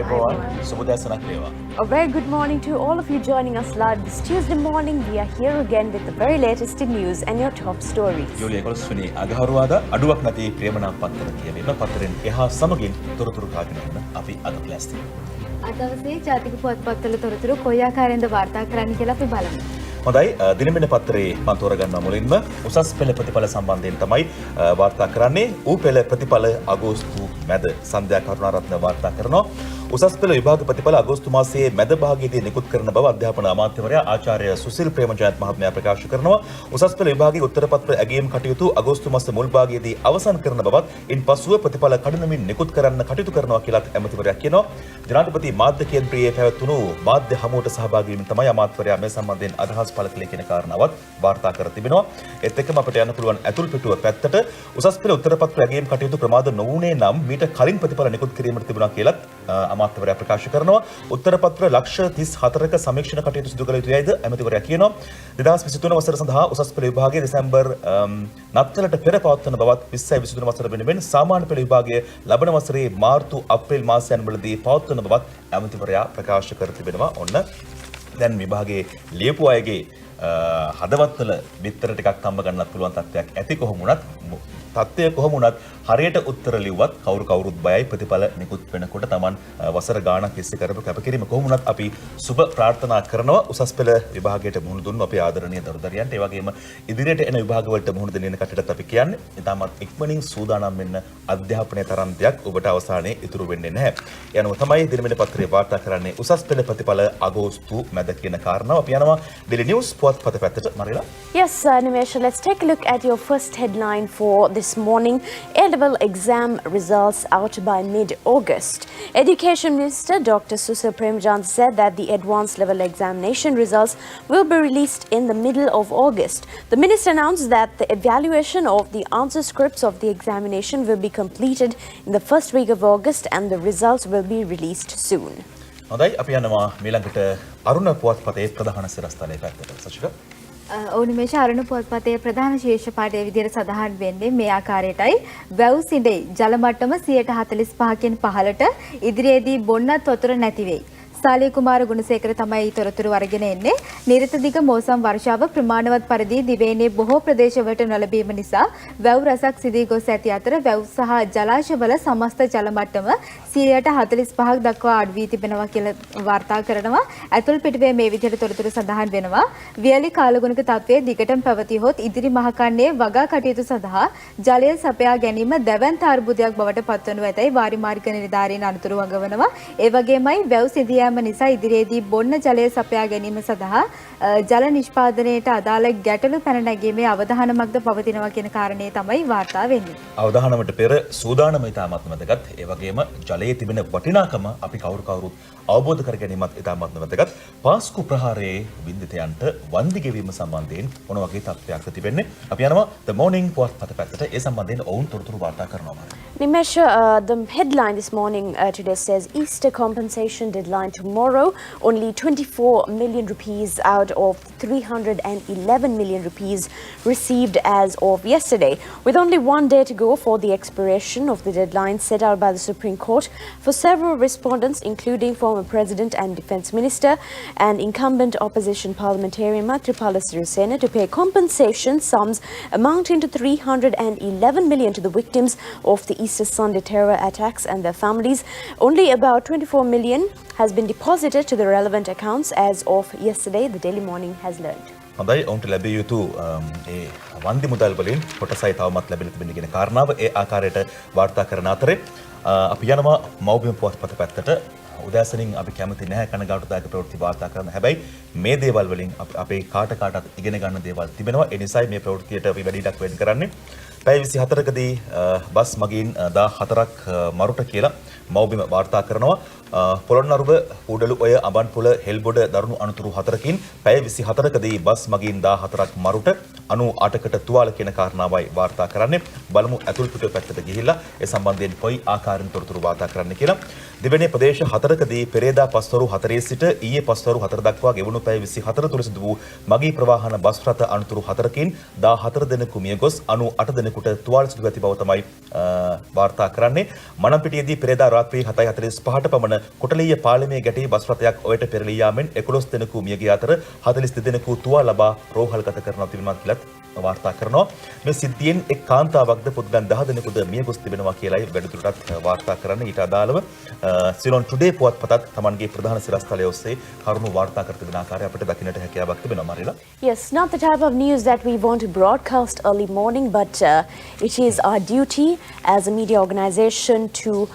Ayubowan, Subudhasanak Leva. A very good morning to all of you joining us live this Tuesday morning. We are here again with the very latest in news and your top stories. Julia Kolsuni, Agaharuada, Aduak Nati, Premana Paththaren Eha, Paththaren Eha Samagin, Toroturu Kaganana, Api Aga Plastic. අදවසේ ජාතික පුවත්පත්වල තොරතුරු කොයි ආකාරයෙන්ද වාර්තා කරන්න කියලා අපි බලමු. හොඳයි දිනමින පත්‍රයේ මම තෝරගන්නවා මුලින්ම උසස් පෙළ ප්‍රතිඵල සම්බන්ධයෙන් තමයි වාර්තා කරන්නේ. ඌ පෙළ ප්‍රතිඵල අගෝස්තු මැද සන්ධ්‍යා කරුණාරත්න වාර්තා කරනවා. උසස් පෙළ විභාග ප්‍රතිඵල අගෝස්තු මාසයේ මැද භාගයේදී නිකුත් කරන බව අධ්‍යාපන අමාත්‍යවරයා ආචාර්ය සුසිල් ප්‍රේමජයන්ත මහත්මයා ප්‍රකාශ කරනවා. උසස් පෙළ විභාගයේ උත්තර පත්‍ර ඇගයීම් කටයුතු අගෝස්තු මාස මුල් භාගයේදී අවසන් කරන බවත් ඉන්පසුව ප්‍රතිඵල කඩනමින් නිකුත් කරන්න කටයුතු කරනවා කියලා ඇමතිවරයා කියනවා. ජනාධිපති මාධ්‍ය කේන්ද්‍රයේ පැවැත්වුණු මාධ්‍ය හමුවට සහභාගී වීම තමයි අමාත්‍යවරයා මේ සම්බන්ධයෙන් අදහස් පළ කළේ කියන කාරණාවත් වාර්තා කර තිබෙනවා. ඒත් එක්කම අපිට යන්න පුළුවන් ඇතුල් පිටුව පැත්තට උසස් පෙළ උත්තර පත්‍ර ඇගයීම් කටයුතු ප්‍රමාද නොවුනේ නම් මීට කලින් ප්‍රතිඵල නිකුත් කිරීමට තිබුණා කියලත් අමාත්‍යවරයා ප්‍රකාශ කරනවා. උත්තර පත්‍ර ලක්ෂ 34ක සමීක්ෂණ කටයුතු සිදු කළ යුතුයයිද ඇමතිවරයා කියනවා. 2023 වසර සඳහා උසස් පෙළ විභාගයේ දෙසැම්බර් නත්තලට පෙර පවත්වන බවත් 2023 වසර වෙනුවෙන් සාමාන්‍ය පෙළ විභාගයේ ලබන වසරේ මාර්තු අප්‍රේල් මාසයන් වලදී පවත්වන බවත් ඇමතිවරයා ප්‍රකාශ කර තිබෙනවා. ඔන්න දැන් විභාගයේ ලියපු අයගේ හදවත්වල බිත්තර ටිකක් තම්බ ගන්නත් පුළුවන් තත්ත්වයක් ඇති තත්ත්වය කොහොම වුණත් හරියට උත්තර ලිව්වත් කවුරුත් බයයි ප්‍රතිඵල නිකුත් වෙනකොට Taman වසර ගාණක් තිස්සේ කරපු කැපකිරීම කොහොම වුණත් අපි සුබ ප්‍රාර්ථනා කරනවා උසස් පෙළ විභාගයට මුහුණ දුන්නු අපේ ආදරණීය දරුදරියන්ට. ඒ වගේම ඉදිරියට එන විභාගවලට මුහුණ දෙන කටටත් අපි කියන්නේ ඉතාමත් ඉක්මනින් සූදානම් වෙන්න අධ්‍යාපනයේ තරම් දෙයක් ඔබට අවසානයේ ඉතුරු වෙන්නේ නැහැ. ඒ අනුව තමයි දිනමින පත්‍රයේ වාර්තා කරන්නේ උසස් පෙළ ප්‍රතිඵල අගෝස්තු මැද කියන කාරණාව. අපි යනවා Daily News පුවත්පත පැත්තට. Marila. Yes, Nimesh, let's take a look at your first headline for this morning. A-level exam results out by mid-August. Education Minister Dr. Susil Premjant said that the advanced level examination results will be released in the middle of August. The minister announced that the evaluation of the answer scripts of the examination will be completed in the first week of August and the results will be released soon. හොඳයි අපි යනවා ඊළඟට අරුණ පුවත්පතේ ප්‍රධාන සිරස්තලයේ පැත්තට. සචික ඕනිමේෂ අරුණ පුවත්පතේ ප්‍රධාන ශීර්ෂ පාඩයේ විදිහට සඳහන් වෙන්නේ මේ ආකාරයටයි. වැව් සිඳේ ජල මට්ටම 145කින් පහළට ඉදිරියේදී බොන්නත් වතුර නැති වෙයි. සාලිය කුමාර ගුණසේකර තමයි තොරතුරු අරගෙන එන්නේ. නිරත දිග මෝසම් වර්ෂාව ප්‍රමාණවත් පරිදි දිවයිනේ බොහෝ ප්‍රදේශවලට නොලැබීම නිසා වැව් රසක් සිදී ගොස් ඇති අතර වැව් සහ ජලාශවල සමස්ත ජල මට්ටම 145ක් දක්වා අඩු වී තිබෙනවා කියලා වාර්තා කරනවා. ඇතුල් පිටුවේ මේ විදිහට තොරතුරු සඳහන් වෙනවා. වියලි කාලගුණක තත්ත්වයේ දිගටම පැවතියොත් ඉදිරි මහකන්නේ වගා කටයුතු සඳහා ජලය සපයා ගැනීම දැවැන්ත අර්බුදයක් බවට පත්වනු ඇතැයි වාරිමාර්ග නිලධාරීන් අනුතුරු වගවනවා. ඒ වගේමයි වැව් සිදියා නිසා ඉදිරියේදී බොන්න ජලය සපයා ගැනීම සඳහා ජල නිෂ්පාදනයට අදාළ ගැටලු පැන නැගීමේ අවධානමක්ද පවතිනවා කියන කාරණේ තමයි වාර්තා වෙන්නේ. අවධානමට පෙර සූදානම ඉතාමත් වැදගත්. ඒ වගේම ජලයේ තිබෙන වටිනාකම අපි කවුරුත් අවබෝධ කර ගැනීමත් ඉතාමත් වැදගත්. පාස්කු ප්‍රහාරයේ වින්දිතයන්ට වන්දි ගෙවීම සම්බන්ධයෙන් මොන වගේ තත්ත්වයක්ද තිබෙන්නේ? අපි යනවා The Morning පුවත්පත පැත්තට. ඒ සම්බන්ධයෙන් ඔවුන් තොරතුරු වාර්තා කරනවා. Nimesh, the headline this morning today says Easter compensation deadline tomorrow. Only 24 million rupees out of 311 million rupees received as of yesterday. With only one day to go for the expiration of the deadline set out by the Supreme Court, for several respondents, including former President and Defence Minister and incumbent opposition parliamentarian Maithripala Sirisena, to pay compensation sums amounting to 311 million to the victims of the Easter Sunday terror attacks and their families. Only about 24 million has been deposited to the relevant accounts as of yesterday, the Daily Morning has learned. හොඳයි ඔවුන්ට ලැබිය යුතු ඒ වන්දි මුදල් වලින් කොටසයි තවමත් ලැබෙලා තිබෙන කියන කාරණාව ඒ ආකාරයට වාර්තා කරන අතරේ අපි යනවා මව්බිම පුවත්පත පැත්තට. උදෑසනින් අපි කැමති නැහැ කනගාටුදායක ප්‍රවෘත්ති වාර්තා කරන්න. හැබැයි මේ දේවල් වලින් අපේ කාටත් ඉගෙන ගන්න දේවල් තිබෙනවා. ඒ නිසායි මේ ප්‍රවෘත්තියට අපි වැඩිඩක් වෙන් කරන්නේ. පැය 24කදී බස් මගින් 14ක් මරුට කියලා මව්බිම වාර්තා කරනවා. පොළොන්නරුව උඩලු ඔය අඹන්පොළ හෙල්බොඩ දරුණු අනතුරු 4කින් පැය 24කදී බස් මගින් 14ක් මරුට 98කට තුවාල කියන කාරණාවයි වාර්තා කරන්නේ. බලමු ඇතුල් පිටුව පැත්තට ගිහිල්ලා ඒ සම්බන්ධයෙන් කොයි ආකාරයෙන් තොරතුරු වාර්තා කරන්න කියලා. දෙවැනි ප්‍රදේශ 4කදී පෙරේදා පස්වරු 4 සිට ඊයේ පස්වරු 4 දක්වා ගෙවුණු පැය 24 තුළ සිදු වූ මගී ප්‍රවාහන බස් රථ අනතුරු 4කින් 14 දෙනෙකු මිය ගොස් 98 දෙනෙකුට තුවාල සිදු ඇති බව තමයි වාර්තා කරන්නේ. මනම්පිටියේදී පෙරේදා රාත්‍රී 7:45ට පමණ කොටලීය පාලමේ ගැටී බස් රථයක් ඔයට පෙරළී යාමෙන් 11 දෙනෙකු මිය ගිය අතර 42 දෙනෙකු තුවාල ලබා රෝහල්ගත කරනවා තිබෙනවත් වාර්තා කරනවා. මේ සිද්ධියෙන් එක් කාන්තාවක්ද පුද්ගලයන් 10 දෙනෙකුද මිය ගොස් තිබෙනවා කියලායි වැඩිදුරටත් වාර්තා කරන්නේ. ඊට අදාළව සිලොන් ටුඩේ පුවත්පතත් තමන්ගේ ප්‍රධාන සිරස්තලයේ ඔස්සේ කරුණු වාර්තා කර තිබෙන ආකාරය අපිට දකින්නට හැකියාවක් තිබෙනවා මරිලා. Yes, not the type of news that we want to broadcast early morning, but it is our duty as a media organization to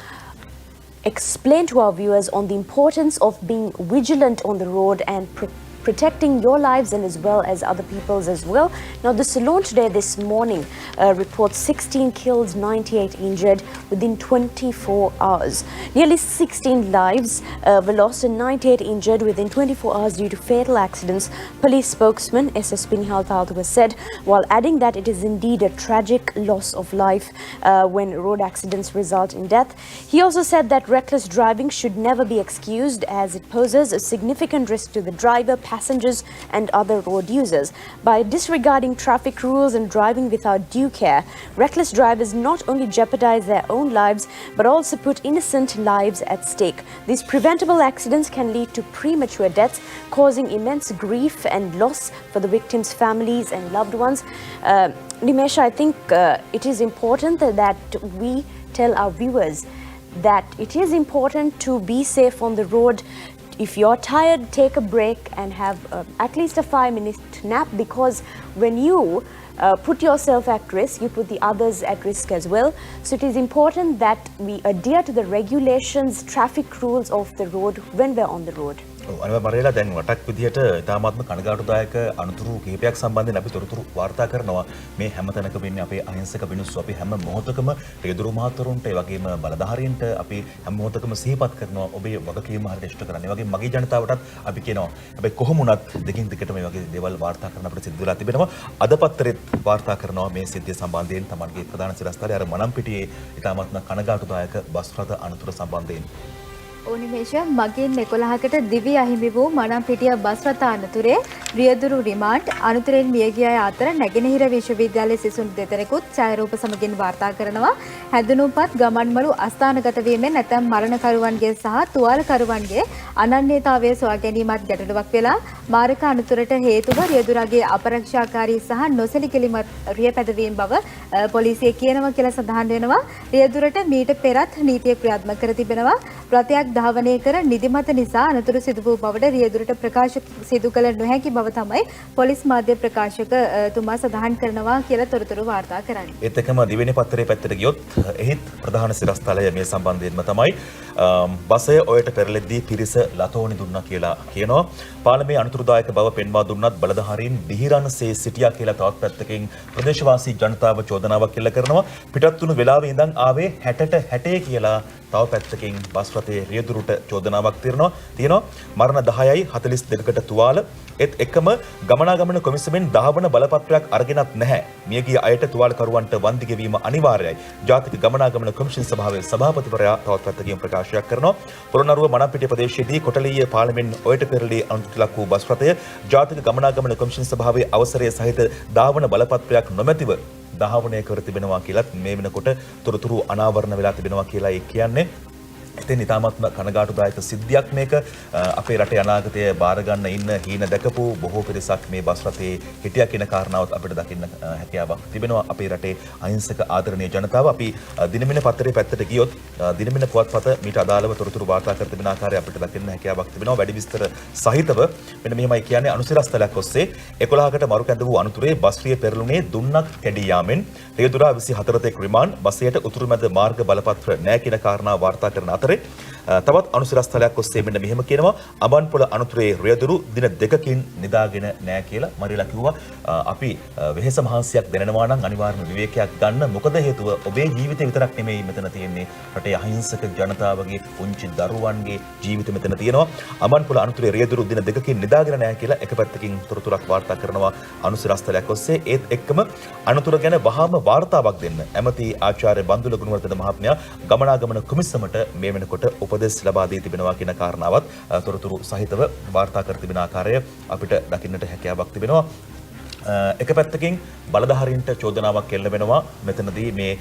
explain to our viewers on the importance of being vigilant on the road and protecting your lives and as well as other people's as well. Now, the Ceylon Today this morning reports 16 killed, 98 injured within 24 hours. Nearly 16 lives were lost and 98 injured within 24 hours due to fatal accidents, police spokesman SSP Nihal Paltua said, while adding that it is indeed a tragic loss of life when road accidents result in death. He also said that reckless driving should never be excused as it poses a significant risk to the driver, passengers and other road users. By disregarding traffic rules and driving without due care, reckless drivers not only jeopardize their own lives but also put innocent lives at stake. These preventable accidents can lead to premature deaths, causing immense grief and loss for the victims' families and loved ones. Nimesha, I think it is important that we tell our viewers that it is important to be safe on the road. If you're tired, take a break and have at least a 5-minute nap, because when you put yourself at risk, you put the others at risk as well. So it is important that we adhere to the regulations, traffic rules of the road when we're on the road. අනිවා මරේලා දැන් වටක් විදියට ඉතාමත්ම කනගාටුදායක අනුතුරු කිහිපයක් සම්බන්ධයෙන් අපි තොරතුරු වාර්තා කරනවා. මේ හැම තැනකම ඉන්නේ අපේ අහිංසක මිනිස්සු. අපි හැම මොහොතකම රියදුරු මහතුරුන්ට ඒ වගේම බලධාරීන්ට අපි හැම මොහොතකම සිහිපත් කරනවා ඔබේ වගකීම හරියට ඉෂ්ට කරන්න. ඒ වගේම මගේ ජනතාවටත් අපි කියනවා. හැබැයි කොහොම වුණත් දෙකින් දෙකට මේ වගේ දේවල් වාර්තා කරන්න අපිට සිද්ධ වෙලා තිබෙනවා. අද පත්තරෙත් වාර්තා කරනවා මේ සිද්ධිය සම්බන්ධයෙන් තමන්ගේ ප්‍රධාන සිරස්තලයේ අර මනම්පිටියේ ඉතාමත්ම කනගාටුදායක බස් රථ අනුතුර සම්බන්ධයෙන්. ඕනිමේෂ මගින් 11කට දිවි අහිමි වූ මනම්පිටිය බස් රථ අනතුරේ රියදුරු රිමාන්ඩ් අනතුරෙන් මිය ගිය අය අතර නැගෙනහිර විශ්වවිද්‍යාලයේ සිසුන් දෙදෙනෙකුත් ඡායාරූප සමගින් වාර්තා කරනවා. හැඳුනුම්පත් ගමන්මළු අස්ථානගත වීමෙන් නැතම් මරණකරුවන්ගේ සහ තුවාලකරුවන්ගේ අනන්‍යතාවය සොයා ගැනීමත් ගැටලුවක් වෙලා මාරක අනතුරට හේතුව රියදුරගේ අපරක්ෂාකාරී සහ නොසැලකිලිමත් රියපැදවීම බව පොලිසිය කියනවා කියලා සඳහන් වෙනවා. රියදුරට මීට පෙරත් නීතිය ක්‍රියාත්මක කර තිබෙනවා. රථයක් ධාවනය කර නිදිමත නිසා අනතුරු සිදු වූ බවට රියදුරට ප්‍රකාශ සිදු කළ නොහැකි බව තමයි පොලිස් මාධ්‍ය ප්‍රකාශක තුමා සඳහන් කරනවා කියලා තොරතුරු වාර්තා කරන්නේ. ඒත් එකම දිවෙනේ පත්තරේ පැත්තට ගියොත් එහිත් ප්‍රධාන සිරස්තලය මේ සම්බන්ධයෙන්ම තමයි බසය ඔයට පෙරළෙද්දී පිරිස ලතෝනි දුන්නා කියලා කියනවා. පාලමේ අනුතුරුදායක බව පෙන්වා දුන්නත් බලධාරීන් දිහිරන්සේ සිටියා කියලා තවත් පැත්තකින් ප්‍රදේශවාසී ජනතාව චෝදනාවක් කෙල්ල කරනවා. පිටත් වුණු වෙලාවේ ඉඳන් ආවේ 60ට 60 කියලා තව පැත්තකින් බස් රථයේ රියදුරුට චෝදනාවක් තියෙනවා. මරණ 10යි 42කට තුවාල. ඒත් එකම ගමනාගමන කොමිසමෙන් දහවන බලපත්‍රයක් අරගෙනත් නැහැ. මියගිය අයට තුවාලකරුවන්ට වන්දි ගෙවීම අනිවාර්යයි. ජාතික ගමනාගමන කොමිෂන් සභාවේ සභාපතිවරයා තවත් පැත්තකින් ප්‍රකාශයක් කරනවා. පොළොන්නරුව මනම්පිටිය ප්‍රදේශයේදී කොටලීය පාර්ලිමේන්තු ඔයට පෙරළී අනුමැතිය ලක් වූ බස් රථය ජාතික ගමනාගමන කොමිෂන් සභාවේ අවසරය සහිත දහවන බලපත්‍රයක් නොමැතිව දහවනය කර තිබෙනවා කියලත් මේ වෙනකොට තොරතුරු අනාවරණ වෙලා තිබෙනවා කියලා කියන්නේ. ඉතින් ඉතාමත්ම කනගාටුදායක සිද්ධියක් මේක. අපේ රටේ අනාගතය බාර ගන්න ඉන්න හීන දැකපු බොහෝ පිරිසක් මේ බස් රථයේ හිටියා කියන කාරණාවත් අපිට දකින්න හැකියාවක් තිබෙනවා. අපේ රටේ අහිංසක ආදරණීය ජනතාව. අපි දිනමින පත්තරේ පැත්තට ගියොත් දිනමින පුවත්පත මීට අදාළව තොරතුරු වාර්තා කර තිබෙන ආකාරය අපිට දකින්න හැකියාවක් තිබෙනවා. වැඩි විස්තර සහිතව මෙන්න මෙහෙමයි කියන්නේ. අනුසිරස්තලයක් ඔස්සේ 11කට මරු කැඳ වූ අනුතරේ බස් රිය පෙරළුනේ දුන්නක් කැඩී යාමෙන් රියදුරා 24 තෙක් රිමාන්ඩ් බසයට උතුරු මැද මාර්ග බලපත්‍ර නැහැ කියන කාරණා වාර්තා කරන අතරේ තවත් අනුසිරස්ථලයක් ඔස්සේ මෙන්න මෙහෙම කියනවා අඹන්පොළ අනතුරේ රියදුරු දින දෙකකින් නිදාගෙන නැහැ කියලා මරිලා කිව්වා. අපි වෙහෙස මහන්සියක් දැනෙනවා නම් අනිවාර්යයෙන්ම විවේකයක් ගන්න. මොකද හේතුව ඔබේ ජීවිතේ විතරක් නෙමෙයි මෙතන තියෙන්නේ. රටේ අහිංසක ජනතාවගේ පුංචි දරුවන්ගේ ජීවිත මෙතන තියෙනවා. අඹන්පොළ අනතුරේ රියදුරු දින දෙකකින් නිදාගෙන නැහැ කියලා එක පැත්තකින් තොරතුරක් වාර්තා කරනවා අනුසිරස්ථලයක් ඔස්සේ. ඒත් එක්කම අනතුර ගැන වහාම වාර්තාවක් දෙන්න ඇමති ආචාර්ය බන්දුල ගුණවර්ධන මහත්මයා ගමනාගමන කොමිසමට මේ වෙනකොට උපදෙස් ලබා දී තිබෙනවා කියන කාරණාවත් තොරතුරු සහිතව වාර්තා කර තිබෙන ආකාරය අපිට දකින්නට හැකියාවක් තිබෙනවා. එක පැත්තකින් බලධාරීන්ට චෝදනාවක් එල්ල වෙනවා මෙතනදී මේ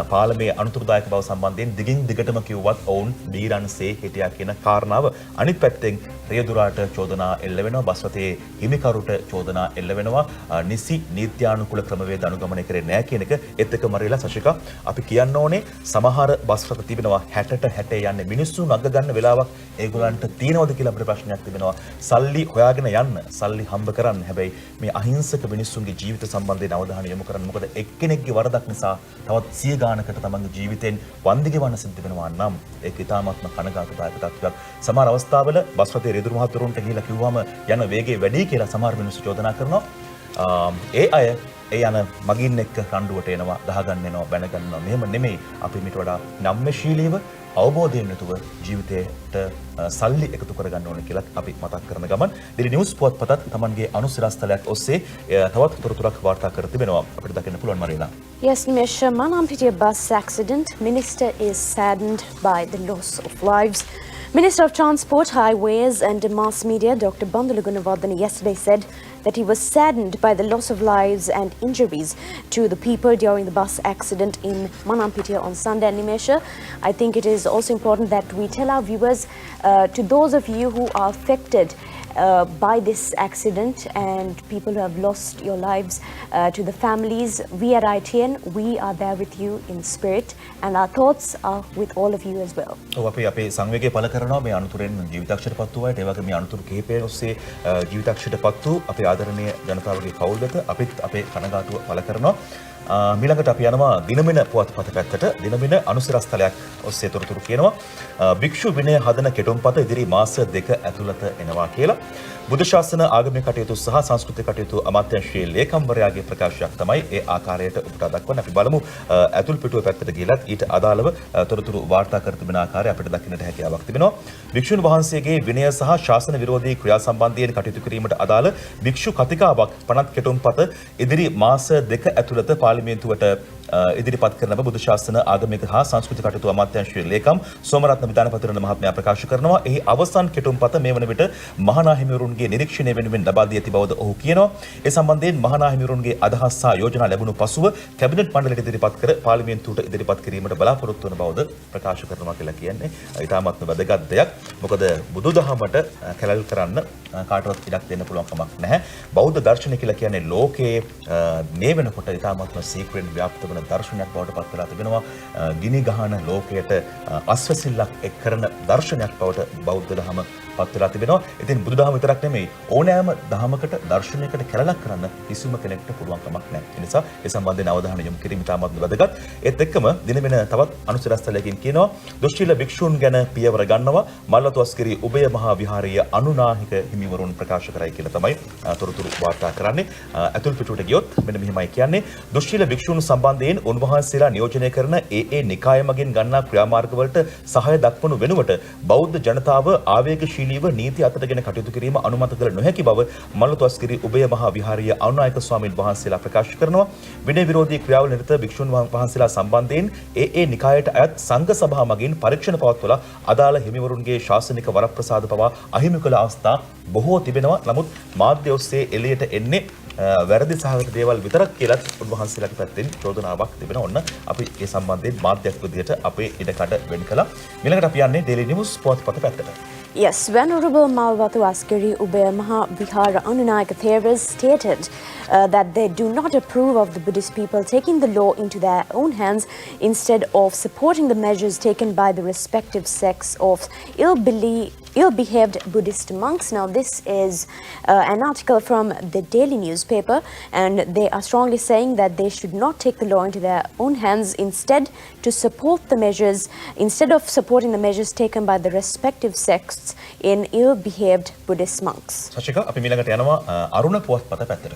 පාලමේ අනුතුරුදායක බව සම්බන්ධයෙන් දිගින් දිගටම කිව්වත් ඔවුන් දීරන්සේ හිටියා කියන කාරණාව. අනිත් පැත්තෙන් රියදුරාට චෝදනා එල්ල වෙනවා. බස් රථයේ හිමිකරුට චෝදනා එල්ල වෙනවා. නිසි නීත්‍යානුකූල ක්‍රමවේද අනුගමනය කරේ නැහැ කියන එක. ඒත් එක මරිලා සශිකා අපි කියන්න ඕනේ සමහර බස් රථ තිබෙනවා 60ට 60 යන්නේ මිනිස්සු නග ගන්න වෙලාවක් ඒගොල්ලන්ට තියෙනවද කියලා අපිට ප්‍රශ්නයක් තිබෙනවා. සල්ලි හොයාගෙන යන්න සල්ලි හම්බ කරන්න. හැබැයි මේ අහිංසක මිනිස්සුන්ගේ ජීවිත සම්බන්ධයෙන් අවධානය යොමු කරන්න. මොකද එක්කෙනෙක්ගේ වරදක් නිසා තවත් 100 ගානකට තමන්ගේ ජීවිතෙන් වන්දි ගෙවන්න සිද්ධ වෙනවා නම් ඒක ඉතාමත්ම කනගාටුදායක තත්ත්වයක්. සමහර අවස්ථාවල බස් රථයේ රියදුරු මහතුරුන්ට ගිහිලා කිව්වම යන වේගය වැඩි කියලා සමහර මිනිස්සු චෝදනා කරනවා. ඒ අය ඒ යන මගින් එක්ක රණ්ඩුවට එනවා, ගහගන්න එනවා, බැන ගන්නවා. මෙහෙම නෙමෙයි. අපි මිට වඩා නම්‍යශීලීව අවබෝධයෙන් යුතුව ජීවිතයට සල්ලි එකතු කරගන්න ඕන කියලා අපි මතක් කරන ගමන් ඩෙලි නිවුස් පුවත්පතත් Tamanගේ අනුසිරස්ථලයක් ඔස්සේ තවත් තොරතුරක් වාර්තා කර තිබෙනවා. අපිට දකින්න පුළුවන් මරිලා. Yes, Nimesha, Manampitiya bus accident. Minister is saddened by the loss of lives. Minister of Transport, Highways and Mass Media, Dr. Bandula Gunawardene, yesterday said that he was saddened by the loss of lives and injuries to the people during the bus accident in Manampitiya on Sunday. And Nimesha, I think it is also important that we tell our viewers, to those of you who are affected by this accident and people who have lost your lives, to the families, we at ITN, we are there with you in spirit and our thoughts are with all of you as well. අපේ සංවේගය පළ කරනවා මේ අනුතුරෙන් ජීවිතක්ෂයට පත් වූ අයට. ඒ වගේ මේ අනුතුරු කිහිපයන් ඔස්සේ ජීවිතක්ෂයට පත් වූ අපේ ආදරණීය ජනතාවගේ පවුල් වෙත අපිත් අපේ කනගාටුව පළ කරනවා. ඊළඟට අපි යනවා දිනමින පුවත්පත පැත්තට. දිනමින අනුසිරස්ථලයක් ඔස්සේ තොරතුරු කියනවා භික්ෂු විනය හදන කෙටුම්පත ඉදිරි මාස 2 ඇතුළත එනවා කියලා. බුද්ධ ශාසන ආගමික කටයුතු සහ සංස්කෘතික කටයුතු අමාත්‍යාංශයේ ලේකම්වරයාගේ ප්‍රකාශයක් තමයි ඒ ආකාරයට උපුටා දක්වන්නේ. අපි බලමු ඇතුල් පිටුවේ පැත්තට ගිහිලත් ඊට අදාළව තොරතුරු වාර්තා කර තිබෙන ආකාරය අපිට දකින්නට හැකියාවක් තිබෙනවා. භික්ෂුන් වහන්සේගේ විනය සහ ශාසන විරෝධී ක්‍රියා සම්බන්ධයෙන් කටයුතු කිරීමට අදාළ භික්ෂු කතිකාවක් පනත් කෙටුම්පත ඉදිරි මාස 2 ඇතුළත පාර්ලිමේන්තුවට ඉදිරිපත් කරන බව බුදු ශාසන ආගමික හා සංස්කෘතික කටයුතු අමාත්‍යාංශයේ ලේකම් සෝමරත්න විධානපතිරණ මහත්මයා ප්‍රකාශ කරනවා. එහි අවසන් කෙටුම්පත මේ වන විට මහා හිමිවරුන්ගේ නිරීක්ෂණය වෙනුවෙන් ලබා දී ඇති බවද ඔහු කියනවා. ඒ සම්බන්ධයෙන් මහා හිමිවරුන්ගේ අදහස් සහ යෝජනා ලැබුණු පසුව කැබිනට් මණ්ඩලයට ඉදිරිපත් කර පාර්ලිමේන්තුවට ඉදිරිපත් කිරීමට බලාපොරොත්තු වන බවද ප්‍රකාශ කරනවා කියලා කියන්නේ ඉතාමත්ම වැදගත් දෙයක්. මොකද බුදුදහමට කැලල් කරන්න කාටවත් ඉඩක් දෙන්න පුළුවන් කමක් නැහැ. බෞද්ධ දර්ශනය කියලා කියන්නේ ලෝකයේ මේ වෙනකොට ඉතාමත්ම සීක්‍රෙට් ව්‍යාප්ත වන දර්ශනයක් බවට පත් වෙලා තිබෙනවා. ගිනි ගහන ලෝකයට අස්වැසිල්ලක් එක් කරන දර්ශනයක් බවට බෞද්ධ දහම පත් වෙලා තිබෙනවා. ඉතින් බුදුදහම විතරක් නෙමෙයි ඕනෑම දහමකට දර්ශනයකට කැලලක් කරන්න කිසිම කෙනෙකුට පුළුවන් කමක් නැහැ. ඒ නිසා ඒ සම්බන්ධයෙන් අවධානය යොමු කිරීම ඉතාමත් වැදගත්. ඒත් එක්කම දිනමින තවත් අනුසිරස්ථලයකින් කියනවා දුෂ්ටිල භික්ෂූන් ගැන පියවර ගන්නවා මල්වතුස්කිරි උභය මහා විහාරයේ අනුනාහික හිමිවරුන් ප්‍රකාශ කරයි කියලා තමයි තොරතුරු වාර්තා කරන්නේ. ඇතුල් පිටුවට ගියොත් මෙන්න මෙහිමයි කියන්නේ දුෂ්ටිල භික්ෂූන් සම්බන්ධයෙන් උන්වහන්සේලා නියෝජනය කරන ඒ නිකාය මගින් ගන්නා ක්‍රියාමාර්ගවලට සහාය දක්වනු වෙනුවට බෞද්ධ ජනතාව ආවේගශීලීව නීති අතටගෙන කටයුතු කිරීම අනුමත කළ නොහැකි බව මල්වතුස්කිරි උභය මහා විහාරයේ අනුනායක ස්වාමීන් වහන්සේලා ප්‍රකාශ කරනවා. විනය විරෝධී ක්‍රියාවල නිරත භික්ෂුන් වහන්සේලා සම්බන්ධයෙන් ඒ නිකායට අයත් සංඝ සභා මගින් පරීක්ෂණ පවත්වලා අදාළ හිමිවරුන්ගේ ශාසනික වරප්‍රසාද පවා අහිමි කළ අවස්ථා බොහෝ තිබෙනවා. නමුත් මාධ්‍ය ඔස්සේ එළියට එන්නේ වැරදි සහගත දේවල් විතරක් කියලාත් උන්වහන්සේලාගේ පැත්තෙන් චෝදනාවක් තිබෙනවා. ඔන්න අපි ඒ සම්බන්ධයෙන් මාධ්‍යයක් විදිහට අපේ ඉඩකඩ වෙන් කළා. ඊළඟට අපි යන්නේ ඩේලි නිවුස් පුවත්පත පැත්තට. Yes, Venerable Malvatu Askari Ubaya Maha Vihara Anunayaka Theras stated that they do not approve of the Buddhist people taking the law into their own hands instead of supporting the measures taken by the respective sects of ill-behaved Buddhist monks. Now, this is an article from the Daily newspaper, and they are strongly saying that they should not take the law into their own hands. Instead, to support the measures, instead of supporting the measures taken by the respective sects in ill-behaved Buddhist monks. සශික අපි ඊළඟට යනවා අරුණ පුවත්පත පැත්තට.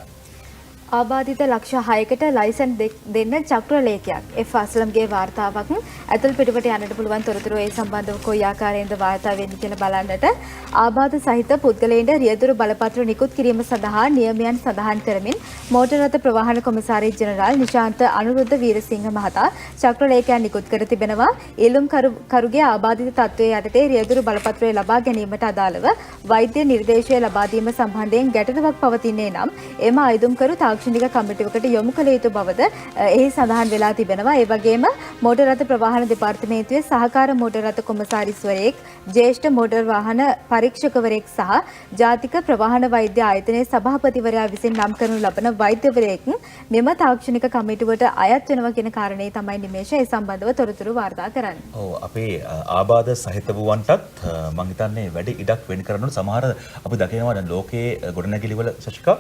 ආබාධිත ලක්ෂ 6කට licence දෙන්න චක්‍රලේඛයක් F අස්ලම්ගේ වාර්තාවක් ඇතුල් පිටුපට යන්නට පුළුවන් තොරතුරු ඒ සම්බන්ධව කොයි ආකාරයෙන්ද වාර්තා වෙන්නේ කියලා බලන්නට ආබාධ සහිත පුද්ගලයන්ට රියදුරු බලපත්‍ර නිකුත් කිරීම සඳහා නියමයන් සඳහන් කරමින් මෝටර් රථ ප්‍රවාහන කොමසාරිස් ජෙනරාල් නිශාන්ත අනුරුද්ධ වීරසිංහ මහතා චක්‍රලේඛයක් නිකුත් කර තිබෙනවා. ඊළුම් කරුගේ ආබාධිත තත්ත්වයේ යටතේ රියදුරු බලපත්‍රය ලබා ගැනීමට අදාළව වෛද්‍ය නිර්දේශය ලබා දීම සම්බන්ධයෙන් ගැටලුවක් පවතින්නේ නම් එම අයදුම්කරු තාක්ෂණික කමිටුවකට යොමු කළ යුතු බවද එහි සඳහන් වෙලා තිබෙනවා. ඒ වගේම මෝටර් රථ ප්‍රවාහන දෙපාර්තමේන්තුවේ සහකාර මෝටර් රථ කොමසාරිස්වරයෙක්, ජ්‍යෙෂ්ඨ මෝටර් වාහන පරීක්ෂකවරයෙක් සහ ජාතික ප්‍රවාහන වෛද්‍ය ආයතනයේ සභාපතිවරයා විසින් නම් කරනු ලබන වෛද්‍යවරයෙක් මෙම තාක්ෂණික කමිටුවට අයත් වෙනවා කියන කාරණේ තමයි නිමේෂ ඒ සම්බන්ධව තොරතුරු වාර්තා කරන්නේ. ඔව් අපේ ආබාධ සහිත වූවන්ටත් මම හිතන්නේ වැඩි ඉඩක් වෙන් කරන සමහර අපි දකිනවා දැන් ලෝකයේ ගොඩනැගිලි වල සශිකා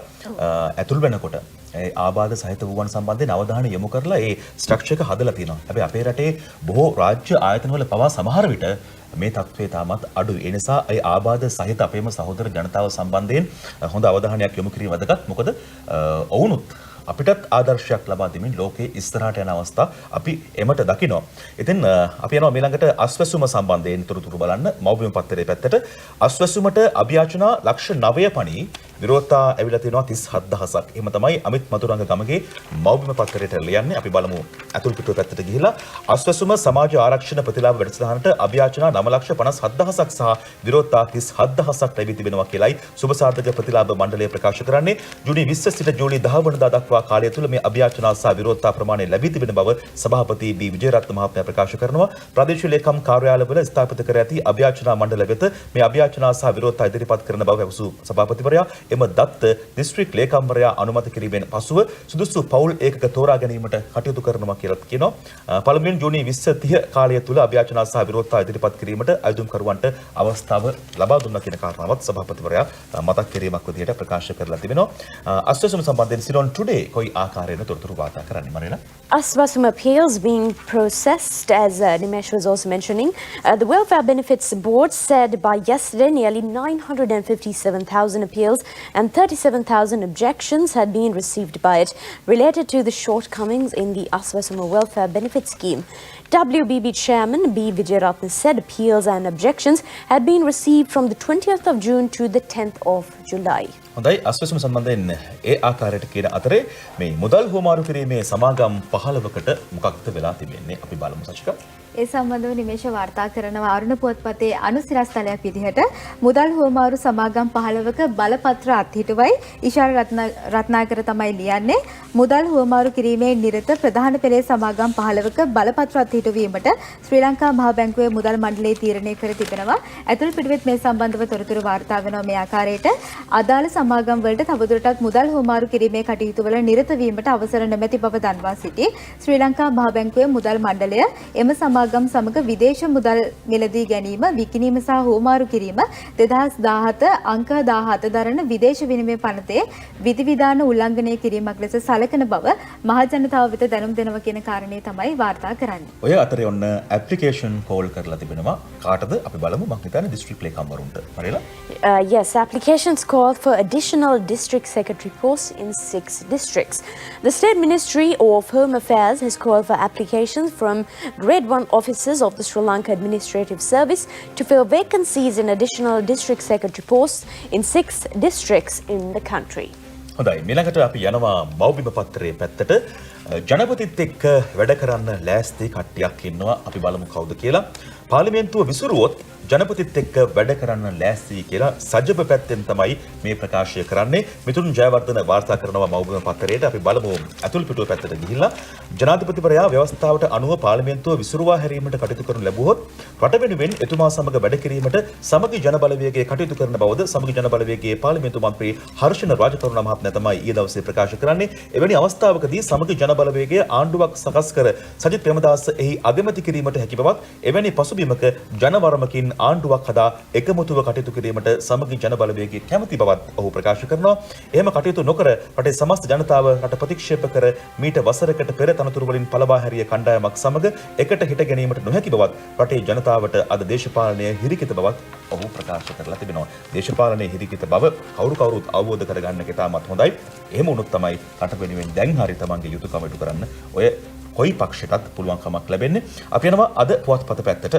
ඇතුල් වෙනකොට ඒ ආබාධ සහිත වූවන් සම්බන්ධයෙන් අවධානය යොමු කරලා ඒ ස්ට්‍රක්චර් එක හදලා තියෙනවා. හැබැයි අපේ රටේ බොහෝ රාජ්‍ය ආයතනවල පවා සමහර විට මේ තත්ත්වය තාමත් අඩුයි. ඒ නිසා ඒ ආබාධ සහිත අපේම සහෝදර ජනතාව සම්බන්ධයෙන් හොඳ අවධානයක් යොමු කිරීම වැදගත්. මොකද ඔවුනුත් අපිටත් ආදර්ශයක් ලබා දෙමින් ලෝකයේ ඉස්සරහට යන අවස්ථා අපි එමට දකිනවා. ඉතින් අපි යනවා ඊළඟට අස්වැසුම සම්බන්ධයෙන් තොරතුරු බලන්න මව්බිම පත්තරේ පැත්තට. අස්වැසුමට අභියාචනා ලක්ෂ 9 පණි විරෝධතා ඇවිල්ලා තියෙනවා 37000ක්. එහෙම තමයි අමිත් මතුරංග ගමගේ මව්බිම පත්තරේට ලියන්නේ. අපි බලමු අතුල් පිටුව පැත්තට ගිහිලා අස්වැසුම සමාජ ආරක්ෂණ ප්‍රතිලාභ වැඩසටහනට අභියාචනා 9,57,000ක් සහ විරෝධතා 37000ක් ලැබී තිබෙනවා කියලායි සුබසාධක ප්‍රතිලාභ මණ්ඩලය ප්‍රකාශ කරන්නේ. ජූනි 20 සිට ජූලි 10 වෙනිදා දක්වා කාලය තුල මේ අභියාචනා සහ විරෝධතා ප්‍රමාණය ලැබී තිබෙන බව සභාපති බී විජේරත්න මහත්මයා ප්‍රකාශ කරනවා. ප්‍රාදේශීය ලේකම් කාර්යාලවල ස්ථාපිත කර ඇති අභියාචනා මණ්ඩල වෙත මේ අභියාචනා සහ විරෝධතා ඉදිරිපත් කරන බව පැවසු සභාපතිවරයා එම දත්ත දිස්ත්‍රික් ලේකම්වරයා අනුමත කිරීමෙන් පසුව සුදුසු පවුල් ඒකක තෝරා ගැනීමට කටයුතු කරනවා කියලා කියනවා. පළමුවෙන් ජූනි 20-30 කාලය තුල අභියාචනා සහ විරෝධතා ඉදිරිපත් කිරීමට අයදුම්කරුවන්ට අවස්ථාව ලබා දුන්නා කියන කාරණාවත් සභාපතිවරයා මතක් කිරීමක් විදිහට ප්‍රකාශ කරලා තිබෙනවා. අස්වැසුම සම්බන්ධයෙන් සිරොන් ටුඩේ කොයි ආකාරයෙන් තොරතුරු වාර්තා කරන්නේ මරේලා? Aswasum appeals being processed, as Nimesh was also mentioning. The Welfare Benefits Board said by yesterday nearly 957,000 appeals and 37,000 objections had been received by it related to the shortcomings in the Aswasuma Welfare Benefit Scheme. WBB Chairman B. Vijayaratne said appeals and objections had been received from the 20th of June to the 10th of July. හොඳයි අස්වැසුම සම්බන්ධයෙන් ඒ ආකාරයට කියන අතරේ මේ මුදල් හුවමාරු කිරීමේ සමාගම් 15කට මොකක්ද වෙලා තිබෙන්නේ අපි බලමු සචිකා. ඒ සම්බන්ධව නිමේෂ වාර්තා කරනවා අරුණ පුවත්පතේ අනුසිරස්තලයක් විදිහට මුදල් හුවමාරු සමාගම් 15ක බලපත්‍ර අත්හිටුවයි ඉෂාර රත්නාකර තමයි ලියන්නේ. මුදල් හුවමාරු කිරීමේ නිරත ප්‍රධාන පෙළේ සමාගම් 15ක බලපත්‍ර අත්හිටුවීමට ශ්‍රී ලංකා මහා බැංකුවේ මුදල් මණ්ඩලය තීරණය කර තිබෙනවා. ඇතුල් පිටුවෙත් මේ සම්බන්ධව තොරතුරු වාර්තා වෙනවා මේ ආකාරයට. අදාළ සමාගම් වලට තවදුරටත් මුදල් හුවමාරු කිරීමේ කටයුතු වල නිරත වීමට අවසර නොමැති බව දන්වා සිටි ශ්‍රී ලංකා මහා බැංකුවේ මුදල් මණ්ඩලය එම සමාගම් සමග විදේශ මුදල් මිලදී ගැනීම, විකිණීම සහ හුවමාරු කිරීම 2017 අංක 17 දරන විදේශ විනිමය පනතේ විධිවිධාන උල්ලංඝනය කිරීමක් ලෙස සැලකෙන බව මහ ජනතාව වෙත දැනුම් දෙනවා කියන කාරණේ තමයි වාර්තා කරන්නේ. ඔය අතරේ ඔන්න ඇප්ලිකේෂන් කෝල් කරලා තිබෙනවා. කාටද අපි බලමු මම හිතන්නේ district ලේකම්වරුන්ට. හරිලා? Yes, applications called for additional district secretary posts in 6 districts. The State Ministry of Home Affairs has called for applications from Grade 1 officers of the Sri Lanka Administrative Service to fill vacancies in additional district secretary posts in 6 districts in the country. හොඳයි ඊළඟට අපි යනවා මව්බිම පත්‍රයේ පැත්තට. ජනපතිත් එක්ක වැඩ කරන්න ලෑස්ති කට්ටියක් ඉන්නවා. අපි බලමු කවුද කියලා. පාර්ලිමේන්තුව විසිරුවොත් ජනපතිත් එක්ක වැඩ කරන්න ලෑස්ති කියලා සජබ පැත්තෙන් තමයි මේ ප්‍රකාශය කරන්නේ. මිතුරුන් ජයවර්ධන වාර්තා කරනවා මව්බිම පත්තරයට. අපි බලමු අතුල් පිටුව පැත්තට ගිහිල්ලා ජනාධිපතිවරයා ව්‍යවස්ථාවට අනුව පාර්ලිමේන්තුව විසිරුවා හැරීමට කටයුතු කරනු ලැබුවොත් රට වෙනුවෙන් එතුමා සමග වැඩ කිරීමට සමගි ජන බලවේගයේ කටයුතු කරන බවද සමගි ජන බලවේගයේ පාර්ලිමේන්තු මන්ත්‍රී හර්ෂණ රාජකරුණ මහත්මයා තමයි ඊයේ දවසේ ප්‍රකාශ කරන්නේ. එවැනි අවස්ථාවකදී සමගි ජන බලවේගය ආණ්ඩුවක් සකස් කර සජිත් ප්‍රේමදාස එහි අගමැති කිරීමට හැකි බවත් එවැනි පසුබිමක ජනවරමකින් ආණ්ඩුවක් හදා එකමුතුව කටයුතු කිරීමට සමගි ජන බලවේගය කැමැති බවත් ඔහු ප්‍රකාශ කරනවා. එහෙම කටයුතු නොකර රටේ සමස්ත ජනතාව රට ප්‍රතික්ෂේප කර මීට වසරකට පෙර තනතුරු වලින් පළවා හැරිය කණ්ඩායමක් සමග එකට හිට ගැනීමට නොහැකි බවත් රටේ ජනතාවට අද දේශපාලනය හිරිකිත බවත් ඔහු ප්‍රකාශ කරලා තිබෙනවා. දේශපාලනයේ හිරිකිත බව කවුරුත් අවබෝධ කරගන්න එක තාමත් හොඳයි. එහෙම වුණොත් තමයි රට වෙනුවෙන් දැන් හරි තමන්ගේ යුතුයකම ඉටු කරන්න ඔය කොයි පක්ෂයටත් පුළුවන් කමක් ලැබෙන්නේ. අපි යනවා අද පුවත්පත පැත්තට.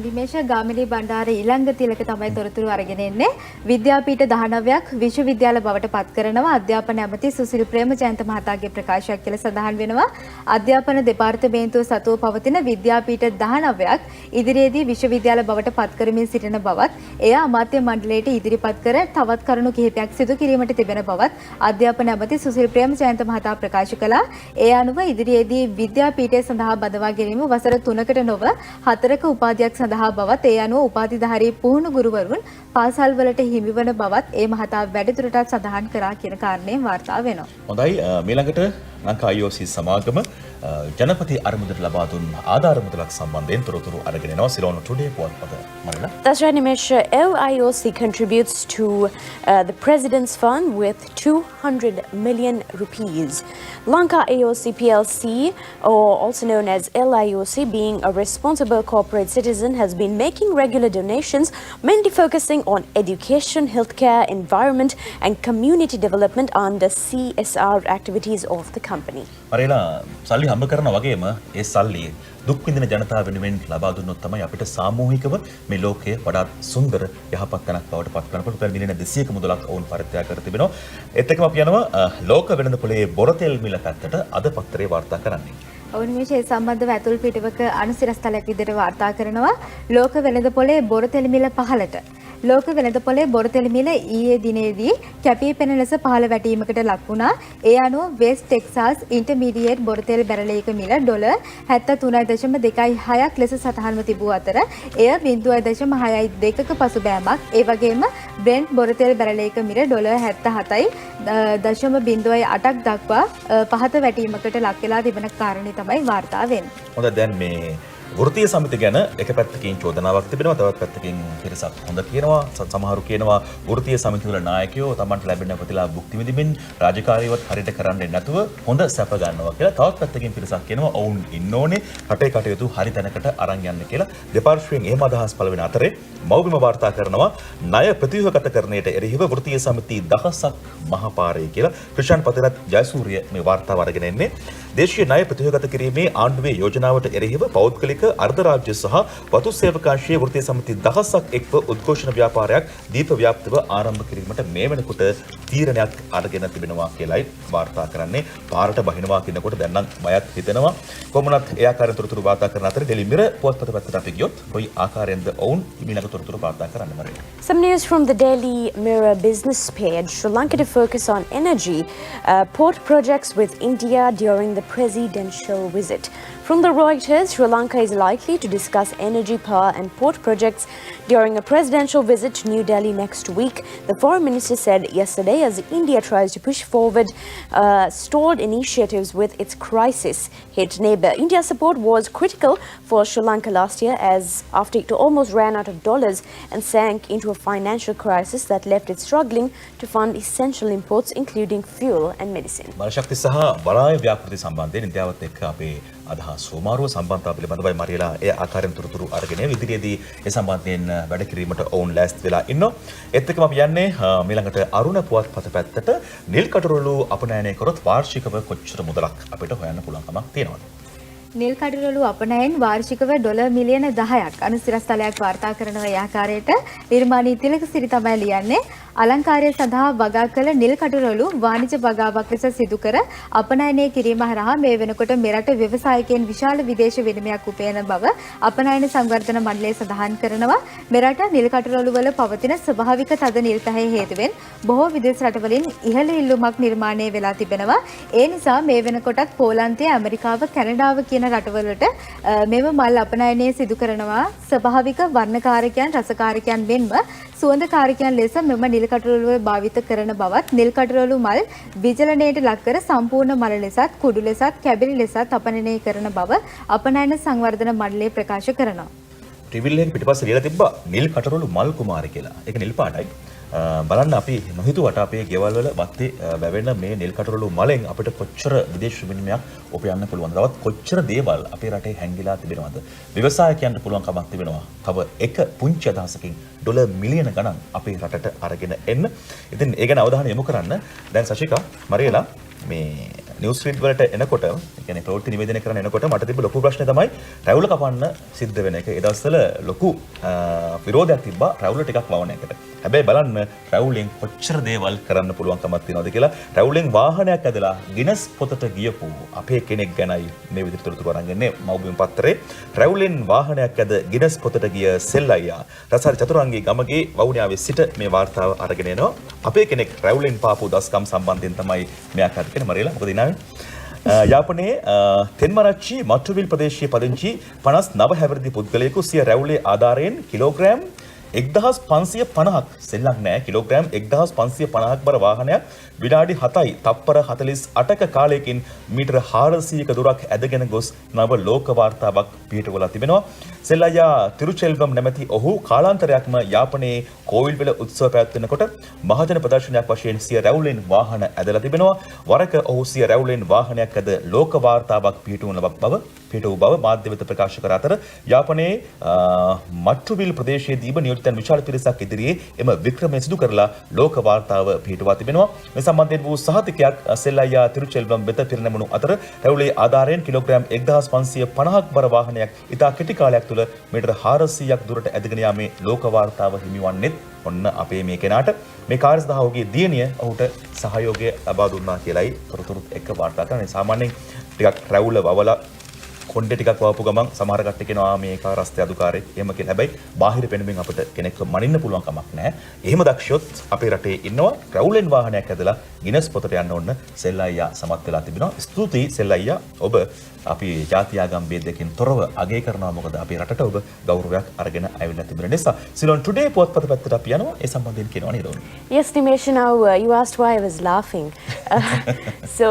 නිමේෂ ගාමිණී බණ්ඩාර ඊළඟ තිලක තමයි තොරතුරු අරගෙන එන්නේ. විද්‍යාපීඨ 19ක් විශ්වවිද්‍යාල බවට පත් කරනවා. අධ්‍යාපන ඇමති සුසිල් ප්‍රේමජයන්ත මහතාගේ ප්‍රකාශයක් කියලා සඳහන් වෙනවා. අධ්‍යාපන දෙපාර්තමේන්තුව සතුව පවතින විද්‍යාපීඨ 19ක් ඉදිරියේදී විශ්වවිද්‍යාල බවට පත් කරමින් සිටින බවත්, එය අමාත්‍ය මණ්ඩලයට ඉදිරිපත් කර තවත් කරුණු කිහිපයක් සිදු කිරීමට තිබෙන බවත් අධ්‍යාපන ඇමති සුසිල් ප්‍රේමජයන්ත මහතා ප්‍රකාශ කළා. ඒ අනුව ඉදිරියේදී විද්‍යාපීඨය සඳහා බදවා ගැනීම වසර 3කට නොව 4ක උපාධියක් සඳහා බවත්, ඒ අනුව උපාධිධාරී පුහුණු ගුරුවරුන් පාසල් වලට හිමිවන බවත් ඒ මහතා වැඩිදුරටත් සඳහන් කරා කියන කාරණේ වාර්තා වෙනවා. හොඳයි, ඊළඟට ලංකා IOC සමාගම ජනපති අරමුදට ලබා දුන් ආධාර මුදලක් සම්බන්ධයෙන් තොරතුරු අරගෙන එනවා. සිලෝන ටුඩේ පුවත්පත මරලා. That's right, Nimesh. LIOC contributes to the President's Fund with 200 million rupees. Lanka IOC PLC, or also known as LIOC, being a responsible corporate citizen, has been making regular donations, mainly focusing on education, healthcare, environment, and community development under CSR activities of the company. මරේලා සල්ලි හම්බ කරනා වගේම ඒ සල්ලි දුක් විඳින ජනතාව වෙනුවෙන් ලබා දුන්නොත් තමයි අපිට සාමූහිකව මේ ලෝකයේ වඩාත් සුන්දර යහපත් තැනක් බවට පත් කරන්න පුළුවන්. මිලියන 200ක මුදලක් ඔවුන් පරිත්‍යාග කර තිබෙනවා. ඒත් එක්කම අපි යනවා ලෝක වෙළඳපොලේ බොරතෙල් මිල පැත්තට අද පත්තරේ වාර්තා කරන්නේ. ඔවුන් මේ සම්බන්ධව ඇතුල් පිටවක අනුසිරස්තලයක් විදිහට වාර්තා කරනවා. ලෝක වෙළඳපොලේ බොරතෙල් මිල පහළට. ලෝක වෙළඳපොලේ බොරතෙල් මිල ඊයේ දිනේදී කැපී පෙනෙන ලෙස පහළ වැටීමකට ලක් වුණා. ඒ අනුව වෙස්ට් ටෙක්සාස් ඉන්ටර්මීඩියට් බොරතෙල් බැරලයක මිල ඩොලර් 73.26ක් ලෙස සටහන්ව තිබූ අතර එය 0.62ක පසුබෑමක්. ඒ වගේම බ්‍රෙන්ට් බොරතෙල් බැරලයක මිල ඩොලර් 77.08ක් දක්වා පහත වැටීමකට ලක් වෙලා තිබෙන කාරණේ තමයි වාර්තා වෙන්නේ. හොඳ, දැන් මේ වෘත්තීය සමිති ගැන එක පැත්තකින් චෝදනාවක් තිබෙනවා, තවත් පැත්තකින් පිරිසක් හොඳ කියනවා. සමහරු කියනවා වෘත්තීය සමිති වල නායකයෝ Tamanට ලැබෙන ප්‍රතිලාභ භුක්ති විඳින්න රාජකාරියවත් හරියට කරන්නේ නැතුව හොඳ සැප ගන්නවා කියලා. තවත් පැත්තකින් පිරිසක් කියනවා ඔවුන් ඉන්න ඕනේ රටේ කටයුතු හරි තැනකට අරන් යන්න කියලා. දෙපාර්ශ්වයෙන් එහෙම අදහස් පළ වෙන අතරේ මෞබිම වාර්තා කරනවා ණය ප්‍රතිව්‍යුහගතකරණයට එරෙහිව වෘත්තීය සමිති දහසක් මහපාරේ කියලා. ක්‍රිෂාන් පතිරත් ජයසූරිය මේ වාර්තාව අරගෙන එන්නේ. දේශීය ණය ප්‍රතිව්‍යුහගත කිරීමේ ආණ්ඩුවේ යෝජනාවට එරෙහිව පෞද්ගලික අර්ධරාජ්‍ය සහ වතු සේවකාංශයේ වෘත්තීය සමිති දහසක් එක්ව උද්ඝෝෂණ ව්‍යාපාරයක් දීප ව්‍යාප්තව ආරම්භ කිරීමට මේ වෙනකොට තීරණයක් අරගෙන තිබෙනවා කියලායි වාර්තා කරන්නේ. පාරට බහිනවා කියනකොට දැන් නම් බයත් හිතෙනවා. කොහොමනත් ඒ ආකාරයෙන් තොරතුරු වාර්තා කරන අතරේ ඩෙලි මිරර් පුවත්පත පැත්තට අපි ගියොත් කොයි ආකාරයෙන්ද ඔවුන් ඊළඟ තොරතුරු වාර්තා කරන්න මරේ. Some news from the Daily Mirror business page. Sri Lanka to focus on energy port projects with India during the presidential visit. From the Reuters, Sri Lanka is likely to discuss energy, power and port projects during a presidential visit to New Delhi next week, the foreign minister said yesterday, as India tries to push forward stalled initiatives with its crisis-hit neighbour. India's support was critical for Sri Lanka last year, as after it almost ran out of dollars and sank into a financial crisis that left it struggling to fund essential imports, including fuel and medicine. බලශක්ති සහ බලාය ව්‍යාපෘති සම්බන්ධයෙන් ඉන්දියාවත් එක්ක අපේ අදහස් සෝමාරුව සම්බන්ධතාව පිළිබඳවයි මරියලා ඒ ආකාරයෙන් තොරතුරු අරගෙන ඉදිරියේදී ඒ සම්බන්ධයෙන් වැඩ කිරීමට ඔවුන් ලෑස්ති වෙලා ඉන්නවා. ඒත් එක්කම අපි යන්නේ ඊළඟට අරුණ පුවත්පත පැත්තට. නිල් කටුරළු අපනයනය කරොත් වාර්ෂිකව කොච්චර මුදලක් අපිට හොයන්න පුළුවන් කමක් තියෙනවද? නිල් කටුරළු අපනයන් වාර්ෂිකව ඩොලර් මිලියන 10ක් අනුසිරස්තලයක් වාර්තා කරන ආකාරයට නිර්මාණී තිලකසිරි තමයි ලියන්නේ. අලංකාරය සඳහා වගා කළ නිල් කටුරළු වාණිජ වගාවක් ලෙස සිදු කර අපනයනය කිරීම හරහා මේ වෙනකොට මෙරට ව්‍යවසායකයන් විශාල විදේශ විනිමයක් උපයන බව අපනයන සංවර්ධන මණ්ඩලය සඳහන් කරනවා. මෙරට නිල් කටුරළු වල පවතින ස්වභාවික තද නිල් පැහැ හේතුවෙන් බොහෝ විදේශ රටවලින් ඉහළ ඉල්ලුමක් නිර්මාණය වෙලා තිබෙනවා. ඒ නිසා මේ වෙනකොටත් පෝලන්තය, ඇමරිකාව, කැනඩාව කියන රටවලට මෙම මල් අපනයනය සිදු කරනවා. ස්වභාවික වර්ණකාරකයන්, රසකාරකයන් මෙන්ම සුවඳකාරකයන් ලෙස මෙම නිල් කටරොළුව භාවිත කරන බවත් නිල් කටරොළු මල් විජලනයට ලක් කර සම්පූර්ණ මල ලෙසත් කුඩු ලෙසත් කැබිලි ලෙසත් අපනයනය කරන බව අපනයන සංවර්ධන මණ්ඩලය ප්‍රකාශ කරනවා. ට්‍රිවිල් එකේ පිටිපස්සේ ලියලා තිබ්බා නිල් කටරොළු මල් කුමාරි කියලා. ඒක නිල් පාටයි. බලන්න අපි නොහිතුවට අපේ ගෙවල් වල වත්තේ වැවෙන මේ නිල් කටරොළු මලෙන් අපිට කොච්චර විදේශ විනිමයක් ඔපයන්න පුළුවන්ද? තවත් කොච්චර දේවල් අපේ රටේ හැංගිලා තිබෙනවද? ව්‍යවසායකයන්ට පුළුවන් කමක් තිබෙනවා. තව එක පුංචි අදහසකින් ඩොලර් මිලියන ගණන් අපේ රටට අරගෙන එන්න. ඉතින් ඒ ගැන අවධානය යොමු කරන්න. දැන් සශිකා මරියලා මේ නිවුස් ෆීඩ් වලට එනකොට ඒ කියන්නේ ප්‍රවෘත්ති නිවේදනය කරන්න එනකොට මට තිබ්බ ලොකු ප්‍රශ්නේ තමයි රැවුල කපන්න සිද්ධ වෙන එක. ඒ දවස්වල ලොකු විරෝධයක් තිබ්බා රැවුල ටිකක් වවන එකට. හැබැයි බලන්න රැවුලෙන් කොච්චර දේවල් කරන්න පුළුවන්කමක් තියෙනවද කියලා. රැවුලෙන් වාහනයක් ඇදලා ගිනස් පොතට ගියපු අපේ කෙනෙක් ගැනයි මේ විදිහට තොරතුරු අරන් ඉන්නේ මව්බිම පත්තරේ. රැවුලෙන් වාහනයක් ඇද ගිනස් පොතට ගිය සෙල්ලයියා රසාරි චතුරංගී ගමගේ වවුනියාවේ සිට මේ වාර්තාව අරගෙන එනවා. අපේ කෙනෙක් රැවුලෙන් පාපු දස්කම් සම්බන්ධයෙන් තමයි මෙයා කතා කරන්නේ. මරියලා මොකද ඉනාවේ? යාපනයේ තෙන්මරච්චි මට්ටුවිල් ප්‍රදේශයේ පදිංචි 59 හැවිරිදි පුද්ගලයෙකු සිය රැවුලේ ආධාරයෙන් කිලෝග්‍රෑම් 1550ක් සෙල්ලම් නෑ කිලෝග්‍රෑම් 1550ක් බර වාහනයක් විනාඩි 7යි තප්පර 48ක කාලයකින් මීටර 400ක දුරක් ඇදගෙන ගොස් නව ලෝක වාර්තාවක් පිටවලා තිබෙනවා. සෙල්ලයියා තිරුචෙල්වම් නැමැති ඔහු කාලාන්තරයක්ම යාපනයේ කෝවිල්වල උත්සව පැවැත්වෙනකොට මහජන ප්‍රදර්ශනයක් වශයෙන් සිය රැවුලෙන් වාහන ඇදලා තිබෙනවා. වරක ඔහු සිය රැවුලෙන් වාහනයක් ඇද ලෝක වාර්තාවක් පිටවන බව මාධ්‍ය වෙත ප්‍රකාශ කර අතර යාපනයේ මට්ටුවිල් ප්‍රදේශයේදීම නියෝජිතයන් විශාල පිරිසක් ඉදිරියේ එම වික්‍රමය සිදු කරලා ලෝක වාර්තාව පිටවා තිබෙනවා. මේ සම්බන්ධයෙන් වූ සහතිකයක් සෙල්ලයියා තිරුචෙල්වම් වෙත පිරිනැමුණු අතර රැවුලේ ආධාරයෙන් කිලෝග්‍රෑම් 1550ක් බර වාහනයක් ඉතා කෙටි කාලයක් තුළ මීටර 400ක් දුරට ඇදගෙන යාමේ ලෝක වාර්තාව හිමිවන්නේත් ඔන්න අපේ මේ කෙනාට මේ කාර්ය සඳහා ඔහුගේ දියණිය ඔහුට සහයෝගය ලබා දුන්නා කියලායි තොරතුරුත් එක්ක වාර්තා කරන්නේ. සාමාන්‍යයෙන් ටිකක් රැවුල වවලා කොණ්ඩේ ටිකක් වවපු ගමන් සමහර කට්ටිය කියනවා මේ කාර්යස්ථය අදුකාරයෙක් එහෙම කියලා. හැබැයි බාහිර පෙනුමින් අපිට කෙනෙක්ව මනින්න පුළුවන් කමක් නැහැ. එහෙම දක්ෂයොත් අපේ රටේ ඉන්නවා. රැවුලෙන් වාහනයක් ඇදලා ගිනස් පොතට යන්න ඕන සෙල්ලයියා සමත් වෙලා තිබෙනවා. ස්තුතියි සෙල්ලයියා. ඔබ අපි ජාති ආගම් ભેදයකින් තොරව අගය කරනවා. මොකද අපේ රටට ඔබ ගෞරවයක් අරගෙන ආවිල්ලා තිබෙන නිසා. සිලොන් ටුඩේ පුවත්පත පැත්තට අපි යනවා. ඒ සම්බන්ධයෙන් කියනවා නේද? Yes, Nimesh, now you asked why I was laughing. So,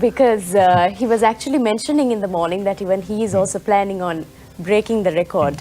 because he was actually mentioning in the morning that even he is also planning on breaking the record.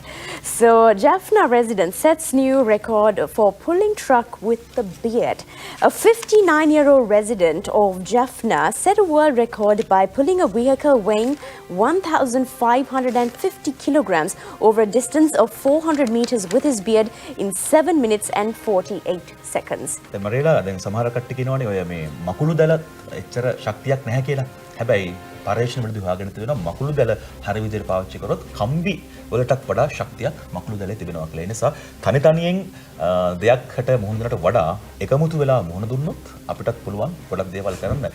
So, Jaffna resident sets new record for pulling truck with the beard. A 59-year-old resident of Jaffna set a world record by pulling a vehicle weighing 1,550 kilograms over a distance of 400 meters with his beard in 7 minutes and 48 seconds. දැන් මරේලා දැන් සමහර කට්ටිය කියනවානේ ඔය මේ මකුළු දැල එච්චර ශක්තියක් නැහැ කියලා. හැබැයි පර්යේෂණ වලදී හොයාගෙන තියෙනවා මකුළු දැල හරි විදිහට පාවිච්චි කරොත් කම්බි වලටත් වඩා ශක්තියක් මකුළු දැලේ තිබෙනවා කියලා. ඒ නිසා තනියෙන් දෙයක්කට මුහුණ දෙනට වඩා එකමුතු වෙලා මුහුණ දුන්නොත් අපිටත් පුළුවන් ගොඩක් දේවල් කරන්න.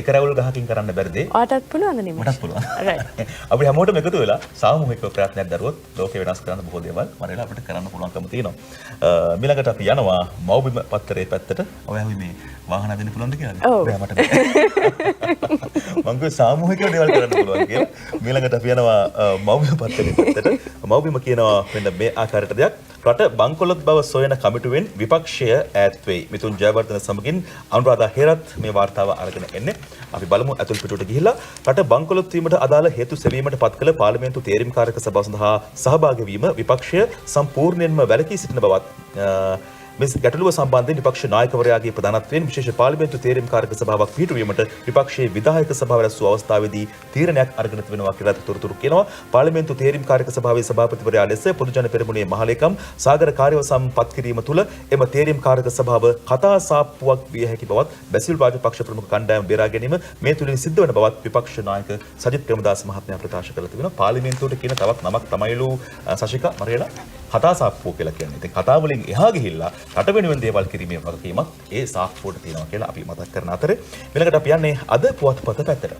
එක රැවුල් ගහකින් කරන්න බැරි දේ ඔයාටත් පුළුවන්ද නෙමෙයි? මටත් පුළුවන්. Right. අපි හැමෝටම එකතු වෙලා සාමූහික ප්‍රයත්නයක් දරුවොත් ලෝකේ වෙනස් කරන්න බොහෝ දේවල් මරේලා අපිට කරන්න පුළුවන්කම තියෙනවා. ඊළඟට අපි යනවා මව්බිම පත්තරේ පැත්තට. ඔයා මේ වාහන දෙන්න පුළුවන්ද කියලා? ඔව්. ඔයා මට මම කිව්වා සාමූහිකව දේවල් කරන්න පුළුවන් කියලා. ඊළඟට අපි යනවා මව්බිම පත්තරේ පැත්තට. මව්බිම කියනවා මෙන්න මේ ආකාරයට දෙයක්. රට බංකොලොත් බව සොයන කමිටුවෙන් විපක්ෂය ඈත් වෙයි. මිතුන් ජයවර්ධන සමගින් අනුරාධා හේරත් මේ වාර්තාව අරගෙන එන්නේ. අපි බලමු ඇතුල් පිටුවට ගිහිල්ලා රට බංකොලොත් වීමට අදාළ හේතු සෙවීමට පත් කළ පාර්ලිමේන්තු තේරීම්කාරක සභාව සඳහා සහභාගී වීම විපක්ෂය සම්පූර්ණයෙන්ම වැළකී සිටින බවත් මේ ගැටලුව සම්බන්ධයෙන් විපක්ෂ නායකවරයාගේ ප්‍රධානත්වයෙන් විශේෂ පාර්ලිමේන්තු තේරීම්කාරක සභාවක් පිහිටුවීමට විපක්ෂයේ විධායක සභාව රැස් වූ අවස්ථාවේදී තීරණයක් අරගෙන තිබෙනවා කියලා තොරතුරු කියනවා. පාර්ලිමේන්තු තේරීම්කාරක සභාවේ සභාපතිවරයා ලෙස පොදුජන පෙරමුණේ මහලේකම් සාගර කාර්යවසම් පත් කිරීම තුළ එම තේරීම්කාරක සභාව කතා සාප්පුවක් විය හැකි බවත් බැසිල් රාජපක්ෂ ප්‍රමුඛ කණ්ඩායම බේරා ගැනීම මේ තුලින් සිද්ධ වන බවත් විපක්ෂ නායක සජිත් ප්‍රේමදාස මහත්මයා ප්‍රකාශ කළා තිබෙනවා. පාර්ලිමේන්තුවට කියන තවත් නමක් තමයිලු සශිකා මරේලා කතා සාප්පුව කියලා කියන්නේ. ඉතින් කතා වලින් එහා ගිහිල්ලා රට වෙනුවෙන් දේවල් කිරීමේ වගකීමක් ඒ සාප්පුවට තියෙනවා කියලා අපි මතක් කරන අතරේ ඊළඟට අපි යන්නේ අද පුවත්පත පැත්තට.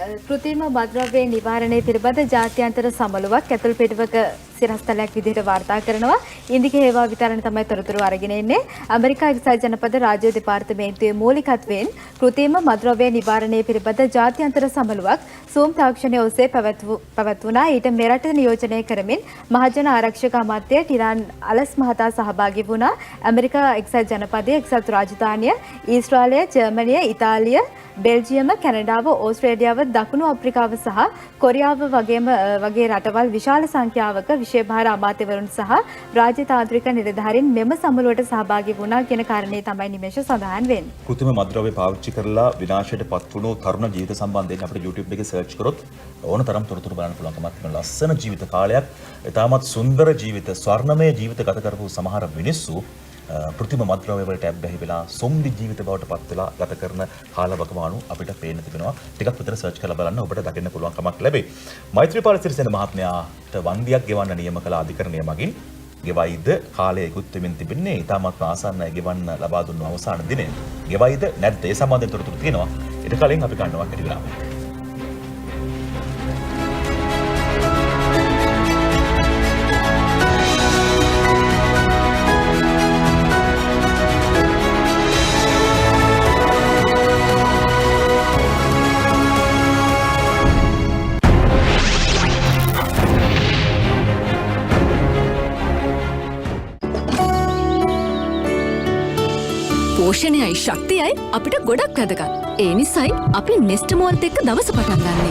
කෘත්‍රිම මත්ද්‍රව්‍ය නිවාරණය පිළිබඳ ජාත්‍යන්තර සමළුවක් ඇතුළු පිටවක සිරස්තලයක් විදිහට වාර්තා කරනවා. ඉන්දික හේවා විතරණ තමයි තොරතුරු අරගෙන එන්නේ. ඇමරිකා එක්සත් ජනපද රාජ්‍ය දෙපාර්තමේන්තුවේ මූලිකත්වයෙන් කෘත්‍රිම මත්ද්‍රව්‍ය නිවාරණය පිළිබඳ ජාත්‍යන්තර සමළුවක් සූම් තාක්ෂණය ඔස්සේ පැවැත්වුණා. ඊට මෙරට නියෝජනය කරමින් මහජන ආරක්ෂක අමාත්‍ය ටිරාන් අලස් මහතා සහභාගී වුණා. ඇමරිකා එක්සත් ජනපදයේ එක්සත් රාජධානිය, ඊශ්‍රායලය, ජර්මනිය, ඉතාලිය, බෙල්ජියම, කැනඩාව, ඕස්ට්‍රේලියාව, දකුණු අප්‍රිකාව සහ කොරියාව වගේ රටවල් විශාල සංඛ්‍යාවක විශේෂ අමාත්‍යවරුන් සහ රාජ්‍ය තාන්ත්‍රික නිලධාරීන් මෙම සමුළුවට සහභාගී වුණා කියන කාරණේ තමයි නිමේෂ සඳහන් වෙන්නේ. කෘත්‍රිම මත්ද්‍රව්‍ය පාවිච්චි කරලා විනාශයට පත් වුණු තරුණ ජීවිත සම්බන්ධයෙන් අපිට YouTube එකේ සර්ච් කරොත් ඕනතරම් තොරතුරු බලන්න පුළුවන්කමක් තියෙනවා. ලස්සන ජීවිත කාලයක්, ඊටමත් සුන්දර ජීවිත, ස්වර්ණමය ජීවිත ගත කරපු සමහර මිනිස්සු කෘත්‍රිම මත්ද්‍රව්‍ය වලට ඇබ්බැහි වෙලා සොම්බි ජීවිත බවට පත් වෙලා ගත කරන කාලවකවානු අපිට පේන්න තිබෙනවා. ටිකක් විතර සර්ච් කරලා බලන්න ඔබට දකින්න පුළුවන් කමක් ලැබෙයි. මෛත්‍රීපාල සිරිසේන මහත්මයාට වන්දියක් ගෙවන්න නියම කළ අධිකරණය මගින් ගෙවයිද කාලය ඉක්ුත් වෙමින් තිබෙන්නේ. ඊටමත් ආසන්නයි ගෙවන්න ලබා දුන්නු අවසාන දිනය. ගෙවයිද නැත්ද? ඒ සම්බන්ධයෙන් තොරතුරු තියෙනවා. ඊට කලින් අපි ගන්නවා කැටි විරාමයක්. පෝෂණයයි ශක්තියයි අපිට ගොඩක් වැදගත්. ඒ නිසායි අපි නෙස්ටමෝල්ත් එක්ක දවස පටන් ගන්නෙ.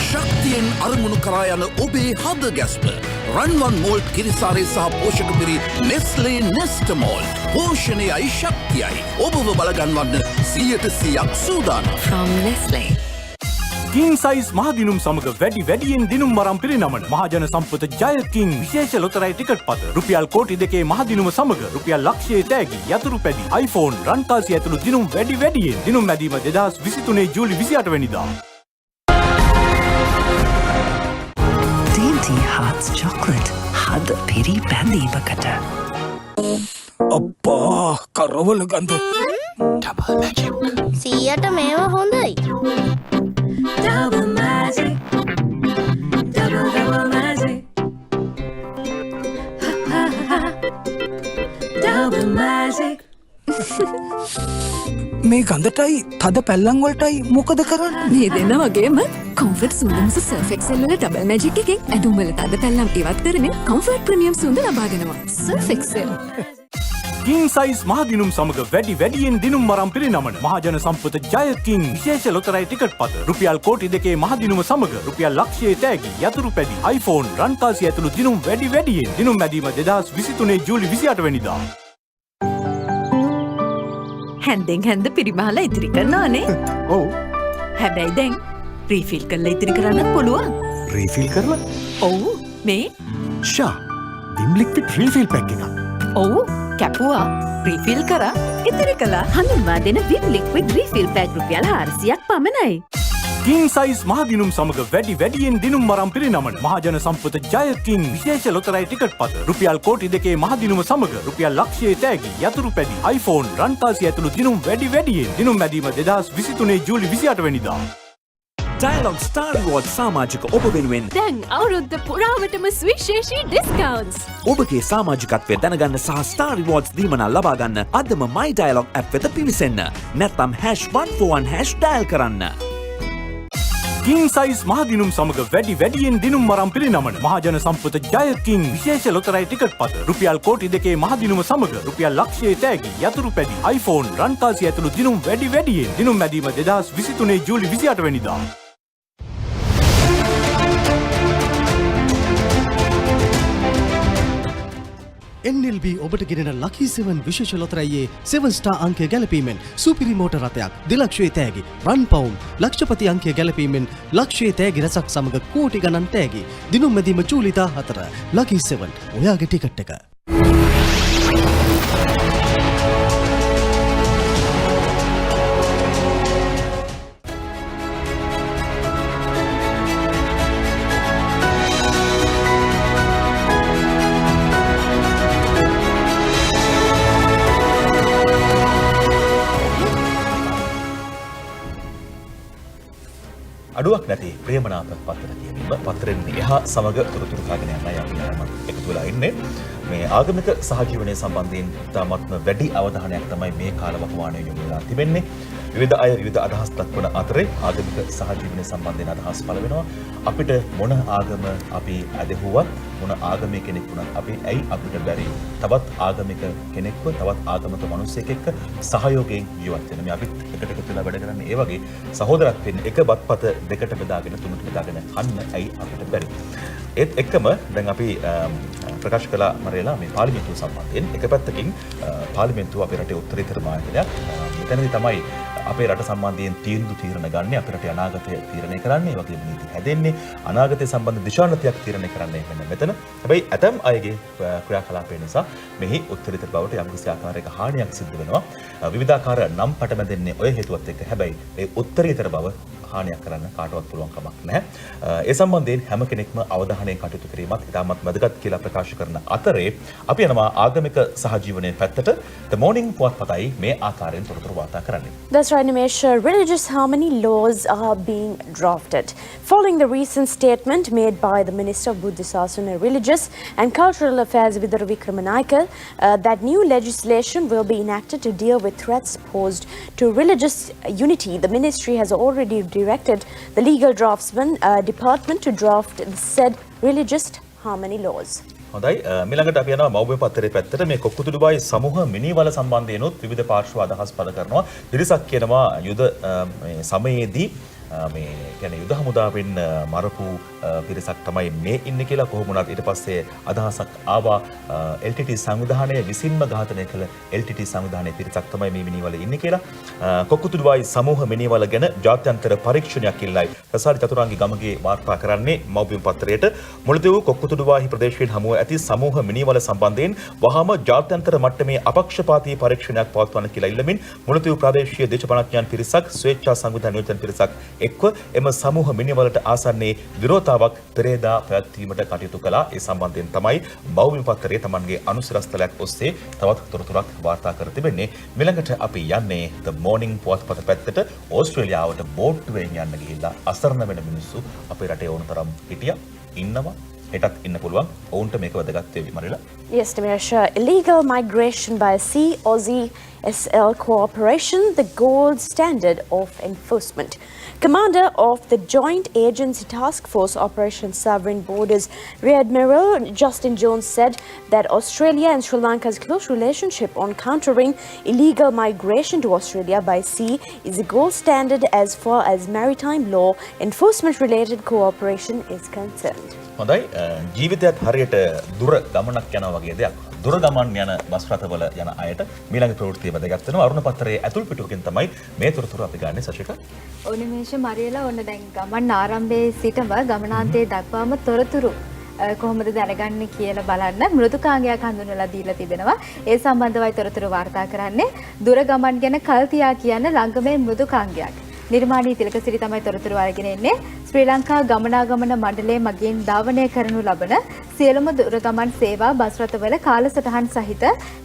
ශක්තියෙන් අරමුණු කරා යන ඔබේ හද ගැස්ම. රන්වන් මෝල්ට් කිරිසාරේ සහ පෝෂක පිරි නෙස්ලේ නෙස්ටමෝල්ට්. පෝෂණයයි ශක්තියයි ඔබව බලගන්වන්න 100% සූදානම්. From Nestle. කින් සයිස් මහදිනුම් සමග වැඩියෙන් දිනුම් වරම් පිරිනමන මහජන සම්පත ජය කින් විශේෂ ලොතරැයි ටිකට් පත රුපියල් කෝටි 2 මහදිනුම සමග රුපියල් ලක්ෂයේ තෑගි යතුරු පැදි iPhone රන්කාසි ඇතුළු දිනුම් වැඩියෙන් දිනුම් මැදීම 2023 ජූලි 28 වෙනිදා. Dainty Hearts Chocolate හද පිරි බැඳීමකට. අප්පා කරවල ගඳ. Double magic. 100ට මේවා හොඳයි. Double magic. Double magic. Double magic. මේ ගඳටයි තද පැල්ලම් වලටයි මොකද කරන්නේ? මේ දෙන්න වගේම කම්ෆර්ට් සුන්දරම සර්ෆ් එක්සෙල් වල ඩබල් මැජික් එකෙන් ඇඳුම් වල තද පැල්ලම් ඉවත් කරමින් කම්ෆර්ට් ප්‍රීමියම් සුන්දර ලබා දෙනවා. Surf Excel. කින් සයිස් මහදිනුම් සමග වැඩියෙන් දිනුම් වරම් පිරිනමන මහජන සම්පත ජය කින් විශේෂ ලොතරැයි ටිකට් පත රුපියල් කෝටි 2 මහදිනුම සමග රුපියල් ලක්ෂයේ තෑගි යතුරු පැදි iPhone රන්කාසි ඇතුළු දිනුම් වැඩියෙන් දිනුම් මැදීම 2023 ජූලි 28 වෙනිදා. හැන්දෙන් හැන්ද පිරිමහලා ඉතිරි කරනවානේ. ඔව්. හැබැයි දැන් රීෆිල් කරලා ඉතිරි කරන්නත් පුළුවන්. රීෆිල් කරලා? ඔව් මේ ෂා විම් ලික්විඩ් රීෆිල් පැක් එකක්. ඔව් කැපුවා රීෆිල් කරා ඉතිරි කළා. හඳුන්වා දෙන විම් ලික්විඩ් රීෆිල් පැක් රුපියල් 400ක් පමණයි. කින් සයිස් මහදිනුම් සමග වැඩියෙන් දිනුම් වරම් පිරිනමන මහජන සම්පත ජය කින් විශේෂ ලොතරැයි ටිකට් පත රුපියල් කෝටි 2 මහදිනුම සමග රුපියල් ලක්ෂයේ තෑගි යතුරු පැදි iPhone රන්කාසි ඇතුළු දිනුම් වැඩියෙන් දිනුම් මැදීම 2023 ජූලි 28 වෙනිදා. ඩයලොග් ස්ටාර් රිවෝඩ් සමාජික ඔබ වෙනුවෙන් දැන් අවුරුද්ද පුරාවටම සුවිශේෂී ඩිස්කවුන්ට්ස්. ඔබගේ සමාජිකත්වය දැනගන්න සහ ස්ටාර් රිවෝඩ්ස් දීමනා ලබා ගන්න අදම My Dialog app වෙත පිවිසෙන්න. නැත්නම් #141# ඩයල් කරන්න. කින් සයිස් මහදිනුම් සමග වැඩියෙන් දිනුම් වරම් පිරිනමන මහජන සම්පත ජය කින් විශේෂ ලොතරැයි ටිකට් පත රුපියල් කෝටි 2 මහදිනුම සමග රුපියල් ලක්ෂයේ තෑගි යතුරු පැදි iPhone රන්කාසි ඇතුළු දිනුම් වැඩියෙන් දිනුම් මැදීම 2023 ජූලි 28 වෙනිදා. NLB ඔබට ගෙනෙන ලකී 7 විශේෂ ලොතරැයියේ 7 ස්ටාර් අංකය ගැලපීමෙන් සුපිරි මෝටර් රථයක් 2 ලක්ෂයේ තෑගි රන් පවුම් ලක්ෂපති අංකය ගැලපීමෙන් ලක්ෂයේ තෑගි රසක් සමග කෝටි ගණන් තෑගි දිනුම් මැදීම ජූලි 14 ලකී 7 ඔයාගේ ටිකට් එක. අඩුවක් නැති ප්‍රේමනාප පත්තර කියවීම පත්තරෙන් එහා සමග තොරතුරු කාගෙන යන්නයි අපි එකතු වෙලා ඉන්නේ. මේ ආගමික සහජීවනය සම්බන්ධයෙන් ඉතාමත්ම වැඩි අවධානයක් තමයි මේ කාලවකවානුවේ යොමු වෙලා තිබෙන්නේ. විවිධ අය විවිධ අදහස් දක්වන අතරේ ආගමික සහජීවනය සම්බන්ධයෙන් අදහස් පළ වෙනවා. අපිට මොන ආගම අපි ඇදහුවත් මොන ආගමේ කෙනෙක් වුණත් අපි ඇයි අපිට බැරි තවත් ආගමික කෙනෙක්ව තවත් ආගමික මිනිසෙක් එක්ක සහයෝගයෙන් ජීවත් වෙන මේ අපිත් එකට එකතු වෙලා වැඩ කරන්නේ ඒ වගේ සහෝදරත්වයෙන් එක බත්පත දෙකට බෙදාගෙන තුනට බෙදාගෙන කන්න ඇයි අපිට බැරි. ඒත් එක්කම දැන් අපි ප්‍රකාශ කළා මරේලා මේ පාර්ලිමේන්තුව සම්බන්ධයෙන් එක පැත්තකින් පාර්ලිමේන්තුව අපේ රටේ උත්තරීතර මාධ්‍යයක් මෙතනදී තමයි අපේ රට සම්බන්ධයෙන් තීරණ ගන්න අපේ රටේ අනාගතය තීරණය කරන්නේ ඒ වගේම නීති හැදෙන්නේ අනාගතය සම්බන්ධ දිශානතියක් තීරණය කරන්නේ මෙතන. හැබැයි ඇතම් අයගේ ක්‍රියාකලාපය නිසා මෙහි උත්තරීතර බවට යම්කිසි ආකාරයක හානියක් සිදු වෙනවා. විවිධාකාර නම් පටබැඳෙන්නේ ඔය හේතුවත් එක්ක. හැබැයි ඒ උත්තරීතර බව හානියක් කරන්න කාටවත් පුළුවන් කමක් නැහැ. ඒ සම්බන්ධයෙන් හැම කෙනෙක්ම අවධානයෙන් කටයුතු කිරීමත් ඉතාමත් වැදගත් කියලා ප්‍රකාශ කරන අතරේ අපි යනවා ආගමික සහජීවනයේ පැත්තට. The Morning පුවත්පතයි මේ ආකාරයෙන් තොරතුරු වාර්තා කරන්නේ. That's right, Nimesh. Religious harmony laws are being drafted. Following the recent statement made by the Minister of Buddha Sasana, Religious and Cultural Affairs, Vidura Vikramanayake, that new legislation will be enacted to deal with threats posed to religious unity. The ministry has already directed the legal draftsman department to draft the said religious harmony laws. හොඳයි ඊළඟට අපි යනවා මව්බිම පත්තරේ පැත්තට මේ කොක්කුතුඩුබායි සමූහ මිනිවල සම්බන්ධයෙන්ොත් විවිධ පාර්ශ්ව අදහස් පළ කරනවා. පිරිසක් කියනවා යුද සමයේදී මේ කියන්නේ යුද හමුදාවෙන් මරපු පිරිසක් තමයි මේ ඉන්නේ කියලා කොහොම වුණත් ඊට පස්සේ අදහසක් ආවා LTT සංවිධානය විසින්ම ඝාතනය කළ LTT සංවිධානයේ පිරිසක් තමයි මේ මිනිවල ඉන්නේ කියලා. කොක්කුතුඩුබායි සමූහ මිනිවල ගැන ජාත්‍යන්තර පරීක්ෂණයක් ඉල්ලයි ප්‍රසාරි චතුරාංගි ගමගේ වාර්තා කරන්නේ මව්බිම පත්තරයට. මුලතිව් කොක්කුතුඩුබායි ප්‍රදේශයෙන් හමුව ඇති සමූහ මිනිවල සම්බන්ධයෙන් වහාම ජාත්‍යන්තර මට්ටමේ අපක්ෂපාතී පරීක්ෂණයක් පවත්වන්න කියලා ඉල්ලමින් මුලතිව් ප්‍රාදේශීය දේශපාලනඥයන් පිරිසක් ස්වේච්ඡා සංවිධාන නියෝජන පිරිසක් එක්ව එම සමූහ මිනිවලට ආසන්නයේ විරෝධතාවක් පෙරේදා පැවැත්වීමට කටයුතු කළා. ඒ සම්බන්ධයෙන් තමයි මව්බිම පත්තරයේ තමන්ගේ අනුසරස්තලයක් ඔස්සේ තවත් තොරතුරක් වාර්තා කර තිබෙන්නේ. ඊළඟට අපි යන්නේ The Morning පුවත්පත පැත්තට. ඕස්ට්‍රේලියාවට බෝට්ටුවෙන් යන්න ගිහිල්ලා අසරණ වෙන මිනිස්සු අපේ රටේ ඕන තරම් හිටියා ඉන්නවා. හෙටත් ඉන්න පුළුවන්. ඔවුන්ට මේක වැදගත් වෙවි මරිලා. Yes, Nimesh. Illegal migration by sea, Aussie SL cooperation, the gold standard of enforcement. Commander of the Joint Agency Task Force Operation Sovereign Borders, Rear Admiral Justin Jones said that Australia and Sri Lanka's close relationship on countering illegal migration to Australia by sea is a gold standard as far as maritime law enforcement related cooperation is concerned. හොඳයි ජීවිතයත් හරියට දුර ගමනක් යනවා වගේ දෙයක්. දුර ගමන් යන බස් රථවල යන අයට ඊළඟ ප්‍රවෘත්තිය වැදගත් වෙනවා. අරුණ පත්තරයේ ඇතුල් පිටුවකින් තමයි මේ තොරතුරු අපි ගන්නේ සශික. ඕනිමේෂ මරියලා ඔන්න දැන් ගමන් ආරම්භයේ සිටම ගමනාන්තයේ දක්වාම තොරතුරු කොහොමද දැනගන්නේ කියලා බලන්න මෘදුකාංගයක් හඳුන්වලා දීලා තිබෙනවා. ඒ සම්බන්ධවයි තොරතුරු වාර්තා කරන්නේ. දුර ගමන් ගැන කල්තියා කියන ළඟමේ මෘදුකාංගයක්. නිර්මාණී තිලකසිරි තමයි තොරතුරු අරගෙන එන්නේ. ශ්‍රී ලංකා ගමනාගමන මණ්ඩලය මගින් ධාවනය කරනු ලබන සියලුම දුරගමන් සේවා බස් රථවල කාලසටහන් සහිත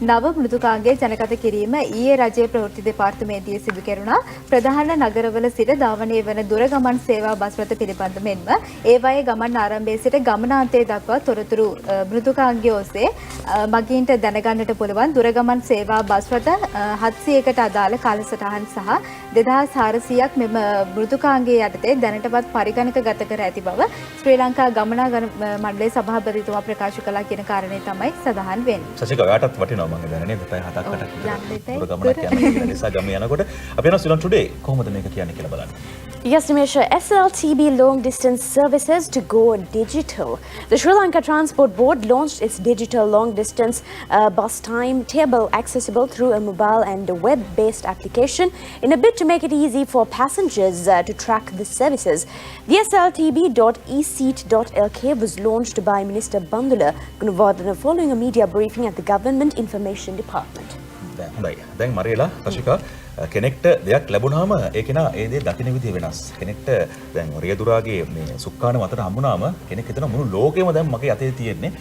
නව මෘදුකාංගය ජනගත කිරීම ඊයේ රජයේ ප්‍රවෘත්ති දෙපාර්තමේන්තුවේ සිදු කෙරුණා. ප්‍රධාන නගරවල සිට ධාවනය වන දුරගමන් සේවා බස් රථ පිළිබඳ මෙන්ම ඒවායේ ගමන් ආරම්භයේ සිට ගමනාන්තය දක්වා තොරතුරු මෘදුකාංගය ඔස්සේ මගින්ට දැනගන්නට පුළුවන්. දුරගමන් සේවා බස් රථ 700කට අදාළ කාලසටහන් සහ 2400ක් මෙම මෘදුකාංගයේ යටතේ දැනටමත් පරිගණකගත කර ඇති බව ශ්‍රී ලංකා ගමනාගමන මණ්ඩලයේ සභාපතිතුමා ප්‍රකාශ කළා කියන කාරණේ තමයි සඳහන් වෙන්නේ. සසික ඔයාටත් වටිනවා මම දැනන්නේ දෙපැයි 7-8කට ගමනක් යන නිසා ගම යනකොට අපි යනවා Ceylon Today කොහොමද මේක කියන්නේ කියලා බලන්න. Yes, Nimesh, SLTB long distance services to go digital. The Sri Lanka Transport Board launched its digital long distance bus timetable accessible through a mobile and a web-based application in a bid to make it easy for passengers to track the services. The SLTB.eseat.lk was launched by Minister Bandula Gunawardena following a media briefing at the Government Information Department. දැන් මරියලා කශිකා කෙනෙක්ට දෙයක් ලැබුණාම ඒ කෙනා ඒ දේ දකින්න විදිය වෙනස්. කෙනෙක්ට දැන් රියදුරාගේ මේ සුක්කාන මතට හම්බුණාම කෙනෙක් හිතන මුළු ලෝකෙම දැන් මගේ අතේ තියෙන්නේ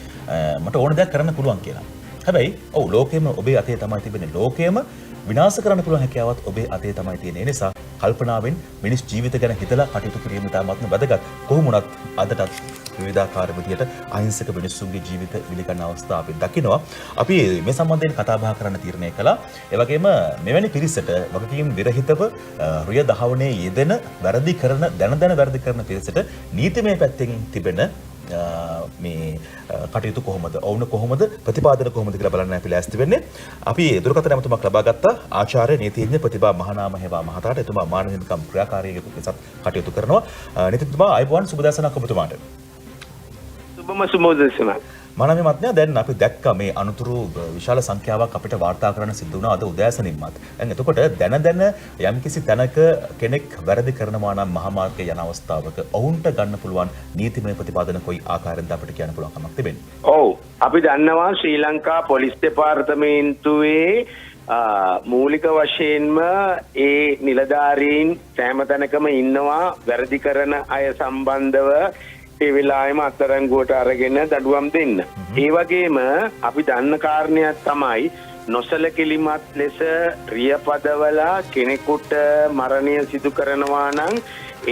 මට ඕන දෙයක් කරන්න පුළුවන් කියලා. හැබැයි ඔව් ලෝකෙම ඔබේ අතේ තමයි තිබෙන්නේ. ලෝකෙම විනාශ කරන්න පුළුවන් හැකියාවත් ඔබේ අතේ තමයි තියෙන්නේ. ඒ නිසා කල්පනාවෙන් මිනිස් ජීවිත ගැන හිතලා කටයුතු කිරීම ඉතාමත්ම වැදගත්. කොහොම වුණත් අදටත් විවිධාකාර විදියට අහිංසක මිනිස්සුන්ගේ ජීවිත විලිකන අවස්ථා අපි දකිනවා. අපි මේ සම්බන්ධයෙන් කතා බහ කරන්න තීරණය කළා. ඒ වගේම මෙවැනි පිරිසට වගකීම් විරහිතව රිය දහවනේ යෙදෙන වැරදි කරන දැන වැරදි කරන පිරිසට නීතිමය පැත්තෙන් තිබෙන මේ කටයුතු කොහොමද ඔවුන් කොහොමද ප්‍රතිපාදන කොහොමද කියලා බලන්න අපි ලෑස්ති වෙන්නේ. අපි දුරකථන ඇමතුමක් ලබා ගත්තා ආචාර්ය නීතිඥ ප්‍රතිභා මහනාම හේවා මහතාට. එතුමා මානව හිමිකම් ක්‍රියාකාරීයෙකු ලෙසත් කටයුතු කරනවා. නීතිඥතුමා අයබෝන් සුබ දවසක් ඔබතුමාට. සුබම සුබෝදේශන. මානව මත්ඥා දැන් අපි දැක්කා මේ අනුතුරු විශාල සංඛ්‍යාවක් අපිට වාර්තා කරන්න සිද්ධ වුණා අද උදෑසනින්මත්. දැන් එතකොට දැන යම්කිසි තැනක කෙනෙක් වැරදි කරනවා නම් මහාමාර්ගයේ යන අවස්ථාවක ඔවුන්ට ගන්න පුළුවන් නීතිමය ප්‍රතිපාදන කොයි ආකාරයෙන්ද අපිට කියන්න පුළුවන් කමක් තිබෙන්නේ? ඔව් අපි දන්නවා ශ්‍රී ලංකා පොලිස් දෙපාර්තමේන්තුවේ මූලික වශයෙන්ම ඒ නිලධාරීන් සෑම තැනකම ඉන්නවා වැරදි කරන අය සම්බන්ධව ඒ වෙලාවෙම අත්අඩංගුවට අරගෙන දඬුවම් දෙන්න. ඒ වගේම අපි දන්න කාරණයක් තමයි නොසලකිලිමත් ලෙස රියපදවලා කෙනෙකුට මරණය සිදු කරනවා නම්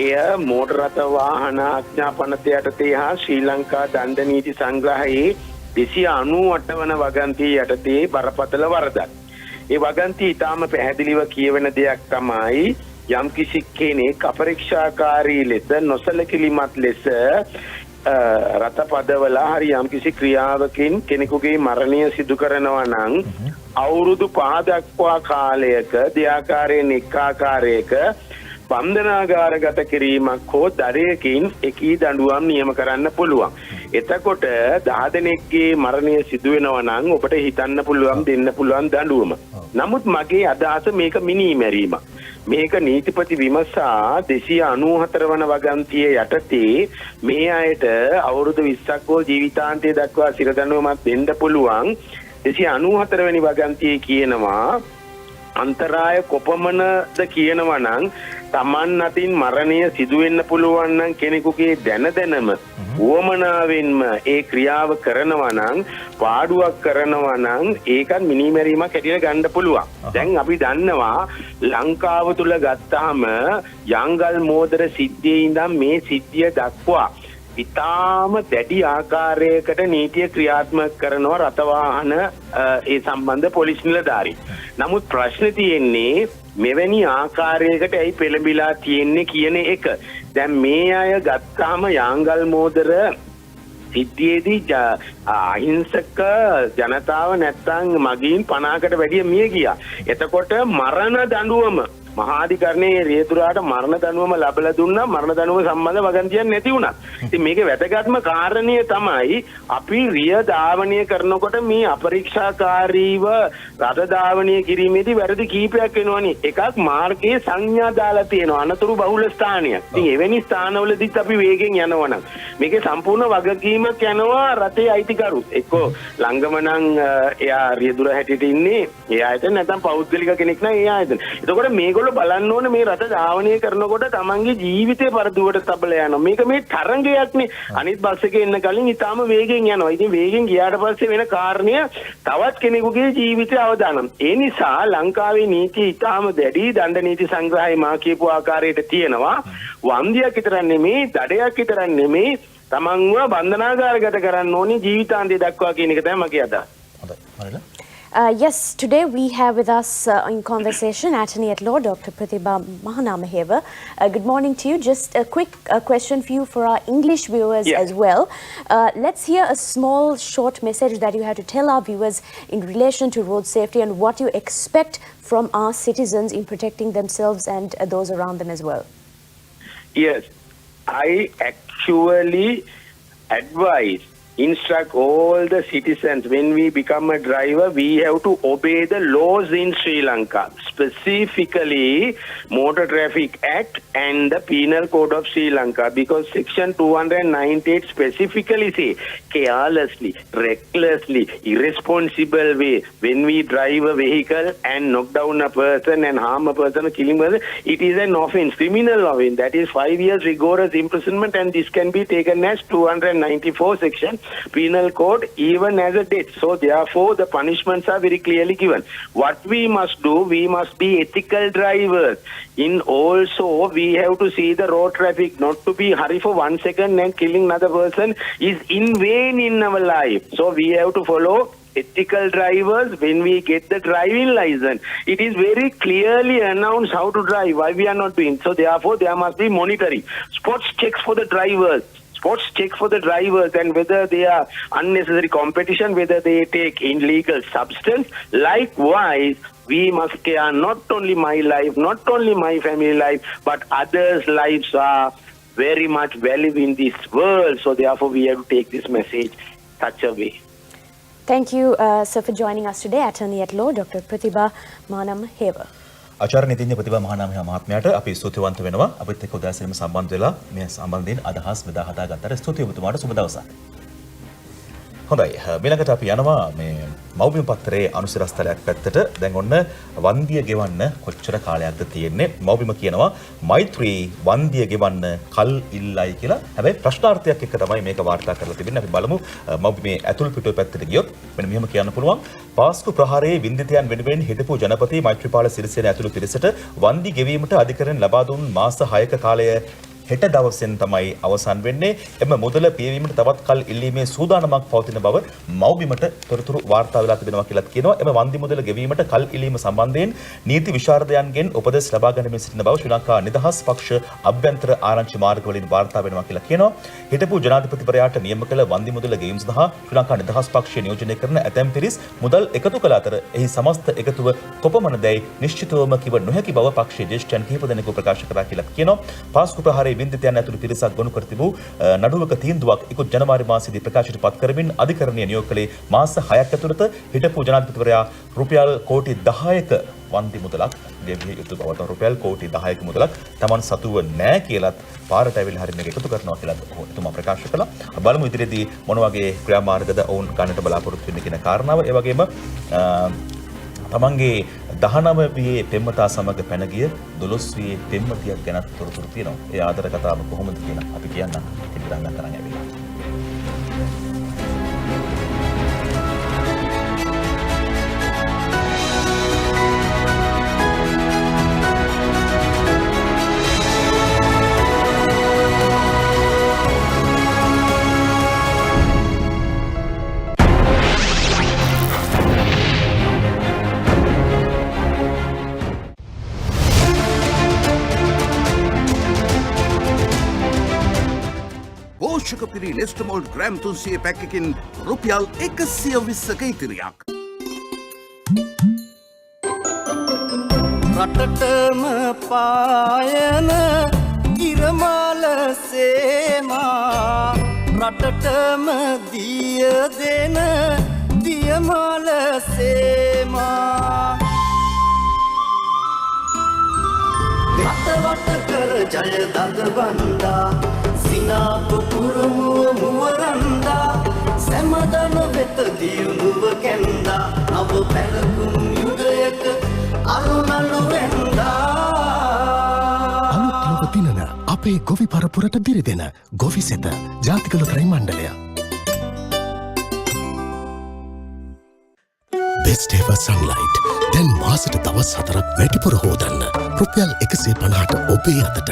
එය මෝටර රථ වාහන ආඥා පනත යටතේ හා ශ්‍රී ලංකා දණ්ඩ නීති සංග්‍රහයේ 298 වන වගන්තිය යටතේ බරපතල වරදක්. ඒ වගන්තිය ඊටාම පැහැදිලිව කියවෙන දෙයක් තමයි යම් කිසි කෙනෙක් අපරීක්ෂාකාරී ලෙස නොසලකිලිමත් ලෙස රථපදවලා හරි යම් කිසි ක්‍රියාවකින් කෙනෙකුගේ මරණය සිදු කරනවා නම් අවුරුදු 5 දක්වා කාලයක දෙආකාරයෙන් එක් ආකාරයක බන්ධනාගාරගත කිරීමක් හෝ දඩයකින් එකී දඬුවම් නියම කරන්න පුළුවන්. එතකොට 10 දෙනෙක්ගේ මරණය සිදු වෙනවා නම් ඔබට හිතන්න පුළුවන් දෙන්න පුළුවන් දඬුවම. නමුත් මගේ අදහස මේක මිනීමැරීමක්. මේක නීතිපති විමසා 294 වන වගන්තිය යටතේ මේ අයට අවුරුදු 20ක් හෝ ජීවිතාන්තය දක්වා සිර දඬුවමක් දෙන්න පුළුවන්. 294 වෙනි වගන්තියේ කියනවා අන්තරාය කොපමණද කියනවා නම් Taman අතින් මරණය සිදු වෙන්න පුළුවන් නම් කෙනෙකුගේ දැනම උවමනාවෙන්ම ඒ ක්‍රියාව කරනවා නම් පාඩුවක් කරනවා නම් ඒකත් මිනිමැරීමක් හැටියට ගන්න පුළුවන්. දැන් අපි දන්නවා ලංකාව තුල ගත්තාම යංගල් මෝදර සිද්ධියේ ඉඳන් මේ සිද්ධිය දක්වා ඉතාම දැඩි ආකාරයකට නීතිය ක්‍රියාත්මක කරනවා රථවාහන ඒ සම්බන්ධ පොලිස් නිලධාරීන්. නමුත් ප්‍රශ්නේ තියෙන්නේ මෙවැනි ආකාරයකට ඇයි පෙළඹිලා තියෙන්නේ කියන එක. දැන් මේ අය ගත්තාම යාංගල් මෝදර සිද්ධියේදී අහිංසක ජනතාව නැත්තම් මගීන් 50කට වැඩිය මිය ගියා. එතකොට මරණ දඬුවම මහාධිකරණයේ රියදුරාට මරණ දඬුවම ලැබලා දුන්නා. මරණ දඬුවම සම්බන්ධ වගන්තියක් නැති වුණා. ඉතින් මේකේ වැදගත්ම කාරණය තමයි අපි රිය ධාවනය කරනකොට මේ අපරීක්ෂාකාරීව රථ ධාවනය කිරීමේදී වැරදි කීපයක් වෙනවනේ. එකක් මාර්ගයේ සංඥා දාලා තියෙනවා අනතුරු බහුල ස්ථානයක්. ඉතින් එවැනි ස්ථානවලදීත් අපි වේගෙන් යනවනම් මේකේ සම්පූර්ණ වගකීමක් යනවා රථයේ අයිතිකරු. එක්කෝ ළඟම නම් එයා රියදුර හැටියට ඉන්නේ ඒ ආයතන නැත්නම් පෞද්ගලික කෙනෙක් නම් ඒ ආයතන. එතකොට මේගොල්ලෝ බලන්න ඕනේ මේ රට ධාවනය කරනකොට තමන්ගේ ජීවිතේ පරදුවට තබලා යනවා. මේක මේ තරංගයක්නේ. අනිත් බස් එකේ එන්න කලින් ඊටාම වේගෙන් යනවා. ඉතින් වේගෙන් ගියාට පස්සේ වෙන කාරණය තවත් කෙනෙකුගේ ජීවිතය අවදානම්. ඒ නිසා ලංකාවේ නීතිය ඊටාම දැඩි දණ්ඩ නීති සංග්‍රහයේ මා කියපු ආකාරයට තියෙනවා. වන්දියක් විතරක් නෙමෙයි, දඩයක් විතරක් නෙමෙයි, තමන්ව බන්ධනාගාරගත කරන්න ඕනේ ජීවිතාන්තය දක්වා කියන එක තමයි මගේ අදහස. Yes, today we have with us in conversation Attorney at Law Dr. Pratibha Mahanamaheva. Good morning to you. Just a quick question for you for our English viewers as well. Let's hear a small short message that you have to tell our viewers in relation to road safety and what you expect from our citizens in protecting themselves and those around them as well. Yes, I actually advise instruct all the citizens when we become a driver we have to obey the laws in Sri Lanka, specifically Motor Traffic Act and the Penal Code of Sri Lanka, because section 298 specifically say carelessly, recklessly, irresponsible way when we drive a vehicle and knock down a person and harm a person or killing a person, it is an offence, criminal offence. That is 5 years rigorous imprisonment, and this can be taken as 294 section penal code even as a death. So therefore the punishments are very clearly given. What we must do, we must be ethical drivers. In also we have to see the road traffic, not to be hurry for 1 second and killing another person is in vain in our life. So we have to follow ethical drivers. When we get the driving license, it is very clearly announced how to drive, why we are not doing. So therefore there must be monitoring, sports checks for the drivers, and whether they are unnecessary competition, whether they take illegal substance. Likewise, we must care not only my life, not only my family life, but others' lives are very much valuable in this world. So therefore we have to take this message such a way. Thank you, sir, for joining us today. Attorney at Law, Dr. Pratibha Manam Heva. ආචාර්ය නීතිඥ ප්‍රතිභා මහානාම මහත්මයාට අපි ස්තුතිවන්ත වෙනවා. අපිත් එක්ක උදෑසනම සම්බන්ධ වෙලා මේ සම්බන්ධයෙන් අදහස් බෙදා හදා ගන්නට ස්තුතියි ඔබතුමාට. සුබ දවසක්. හොඳයි. ඊළඟට අපි යනවා මේ මව්බිම පත්‍රයේ අනුසිරස්තලයක් පැත්තට. දැන් ඔන්න වන්දිය ගෙවන්න කොච්චර කාලයක්ද තියෙන්නේ? මව්බිම කියනවා මෛත්‍රී වන්දිය ගෙවන්න කල් ඉල්ලයි කියලා. හැබැයි ප්‍රශ්නාර්ථයක් එක්ක තමයි මේක වාර්තා කරලා තිබෙන්නේ. අපි බලමු මව්බිමේ ඇතුල් පිටුවේ පැත්තට ගියොත් මෙන්න මෙහෙම කියන්න පුළුවන්. පාස්කු ප්‍රහාරයේ වින්දිතයන් වෙනුවෙන් හිටපු ජනපති මෛත්‍රීපාල සිරිසේන ඇතුළු පිරිසට වන්දි ගෙවීමට අධිකරණ ලබා දුන් මාස 6ක කාලය හෙට දවසෙන් තමයි අවසන් වෙන්නේ. එම මුදල පියවීමට තවත් කල් ඉල්ලීමේ සූදානමක් පවතින බව මව්බිමට තොරතුරු වාර්තා වෙලා තිබෙනවා කියලා කියනවා. එම වන්දි මුදල ගෙවීමට කල් ඉල්ලීම සම්බන්ධයෙන් නීති විශාරදයන්ගෙන් උපදෙස් ලබා ගැනීම සිටින බව ශ්‍රී ලංකා නිදහස් පක්ෂ අභ්‍යන්තර ආරංචි මාර්ගවලින් වාර්තා වෙනවා කියලා කියනවා. හිටපු ජනාධිපතිවරයාට නියම කළ වන්දි මුදල ගෙවීම සඳහා ශ්‍රී ලංකා නිදහස් පක්ෂය නියෝජනය කරන ඇතැම් පිරිස් මුදල් එකතු කළ අතර එහි සමස්ත එකතුව කොපමණදැයි නිශ්චිතවම කිව නොහැකි බව පක්ෂයේ ජ්‍යෙෂ්ඨයන් කිහිප දෙනෙකු ප්‍රකාශ කරා කියලා කියනවා. පාස්කු ප්‍රහාරයේ වින්දිතයන් ඇතුළු පිරිසක් ගොනු කර තිබූ නඩුවක තීන්දුවක් ඉකුත් ජනවාරි මාසයේදී ප්‍රකාශයට පත් කරමින් අධිකරණය නියෝග කළේ මාස 6ක් ඇතුළත හිටපු ජනාධිපතිවරයා රුපියල් කෝටි 10ක වන්දි මුදලක් ගෙවිය යුතු බවට රුපියල් කෝටි 10ක මුදලක් Taman සතුව නැහැ කියලත් පාරට ඇවිල්ලා හරිය මේක එකතු කරනවා කියලා ඔහුතුමා ප්‍රකාශ කළා. බලමු ඉදිරියේදී මොන වගේ ක්‍රියාමාර්ගද ඔවුන් ගන්නට බලාපොරොත්තු වෙන්නේ කියන කාරණාව. ඒ වගේම තමන්ගේ 19 වියේ පෙම්වතා සමග පැන ගිය 12 වියේ පෙම්වතියක් ගැන තොරතුරු තියෙනවා. ඒ ආදර කතාව කොහොමද කියලා අපි කියන්න ඉදිරියට තරම් ඇවිල්ලා. පෝෂකපිරි ලෙස්ටමෝල් ග්‍රෑම් 300 පැක්කකින් රුපියල් 120ක ඉතිරියක්. රටටම පායන ඉරමාල සේමා රටටම දිය දෙන දියමාල සේමා රටවට කර ජය දද බන්දා සිනාපු පුරමුව මුවරන්දා සැමදම වෙත දියුණුව කැන්දා නව පැලකුම් යුගයක අරුණලු වෙන්දා අලුත් ලොව පිනන අපේ ගොවි පරපුරට දිරිදෙන ගොවි සෙත ජාතික ලොතරැයි මණ්ඩලය. Best ever sunlight. දැන් මාසෙට දවස් 4ක් වැඩිපුර හොදන්න. රුපියල් 150ට ඔබේ අතට.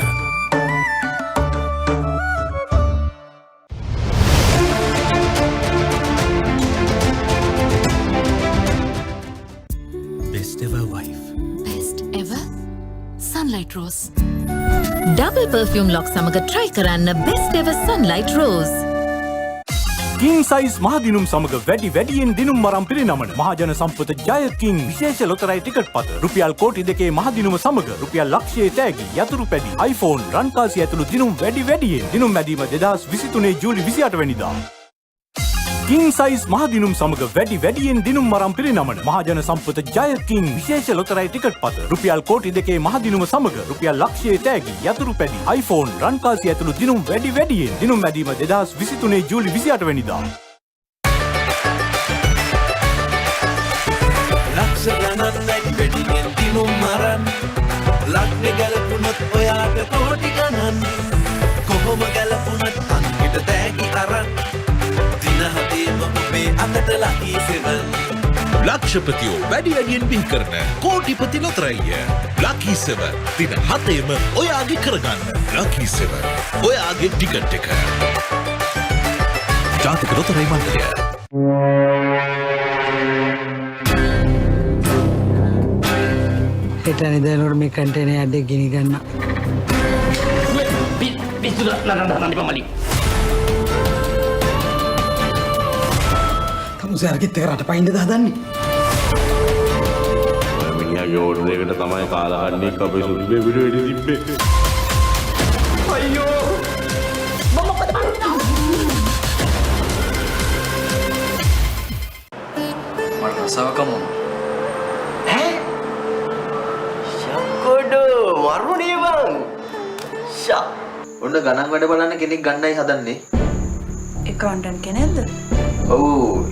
Best ever wife. Best ever sunlight rose. Double perfume lock සමග try කරන්න best ever sunlight rose. King size මහදිනුම් සමග වැඩියෙන් දිනුම් මරම් පිරිනමන මහජන සම්පත ජය කින් විශේෂ ලොතරැයි ටිකට් පත රුපියල් කෝටි 2 මහදිනුම සමග රුපියල් ලක්ෂයේ තෑගි යතුරු පැදි iPhone රන් කාසි ඇතුළු දිනුම් වැඩියෙන් දිනුම් මැදීම 2023 ජූලි 28 වෙනිදා. කින් සයිස් මහදිනුම් සමග වැඩියෙන් දිනුම් මරම් පිරිනමන මහජන සම්පත ජය කින් විශේෂ ලොතරැයි ටිකට් පත රුපියල් කෝටි 2 මහදිනුම සමග රුපියල් ලක්ෂයේ තෑගි යතුරු පැදි iPhone රන් කාසි ඇතුළු දිනුම් වැඩියෙන් දිනුම් මැදීම 2023 ජූලි 28 වෙනිදා. ලක්ෂ ගණන් වැඩියෙන් දිනුම් මරන් ලග්න ගැලපුණොත් ඔයාට කෝටි ගණන් කොහොම ගැලපුණත් අන්තිමට තෑගි අරන් දින මට lucky 7 ලක්ෂපතියෝ වැඩි වැඩියෙන් බිහි කරන කෝටිපති ලොතරැයිය ලකී 7 දින 7ෙම ඔයාගේ කරගන්න ලකී 7 ඔයාගේ ටිකට් එක ජාතික ලොතරැයි මණ්ඩලය හෙට නිදානොට මේ කන්ටේනර් ඇඩ් එක ගෙනි ගන්න පිස්සුද නරන්න මලි තමුසේ අරකිත් එක රට පයින්ද හදන්නේ මිනිහාගේ ඕඩර් එකට තමයි කාලකන්ණියෙක් අපේ සුදුබේ විඩියෝ එඩි තිබ්බේ අයියෝ මොකද මට රසාවකම මරුණේ බං ෂා ඔන්න ගණන් වැඩ බලන්න කෙනෙක් ගන්නයි හදන්නේ accountant කෙනෙක්ද ඔව්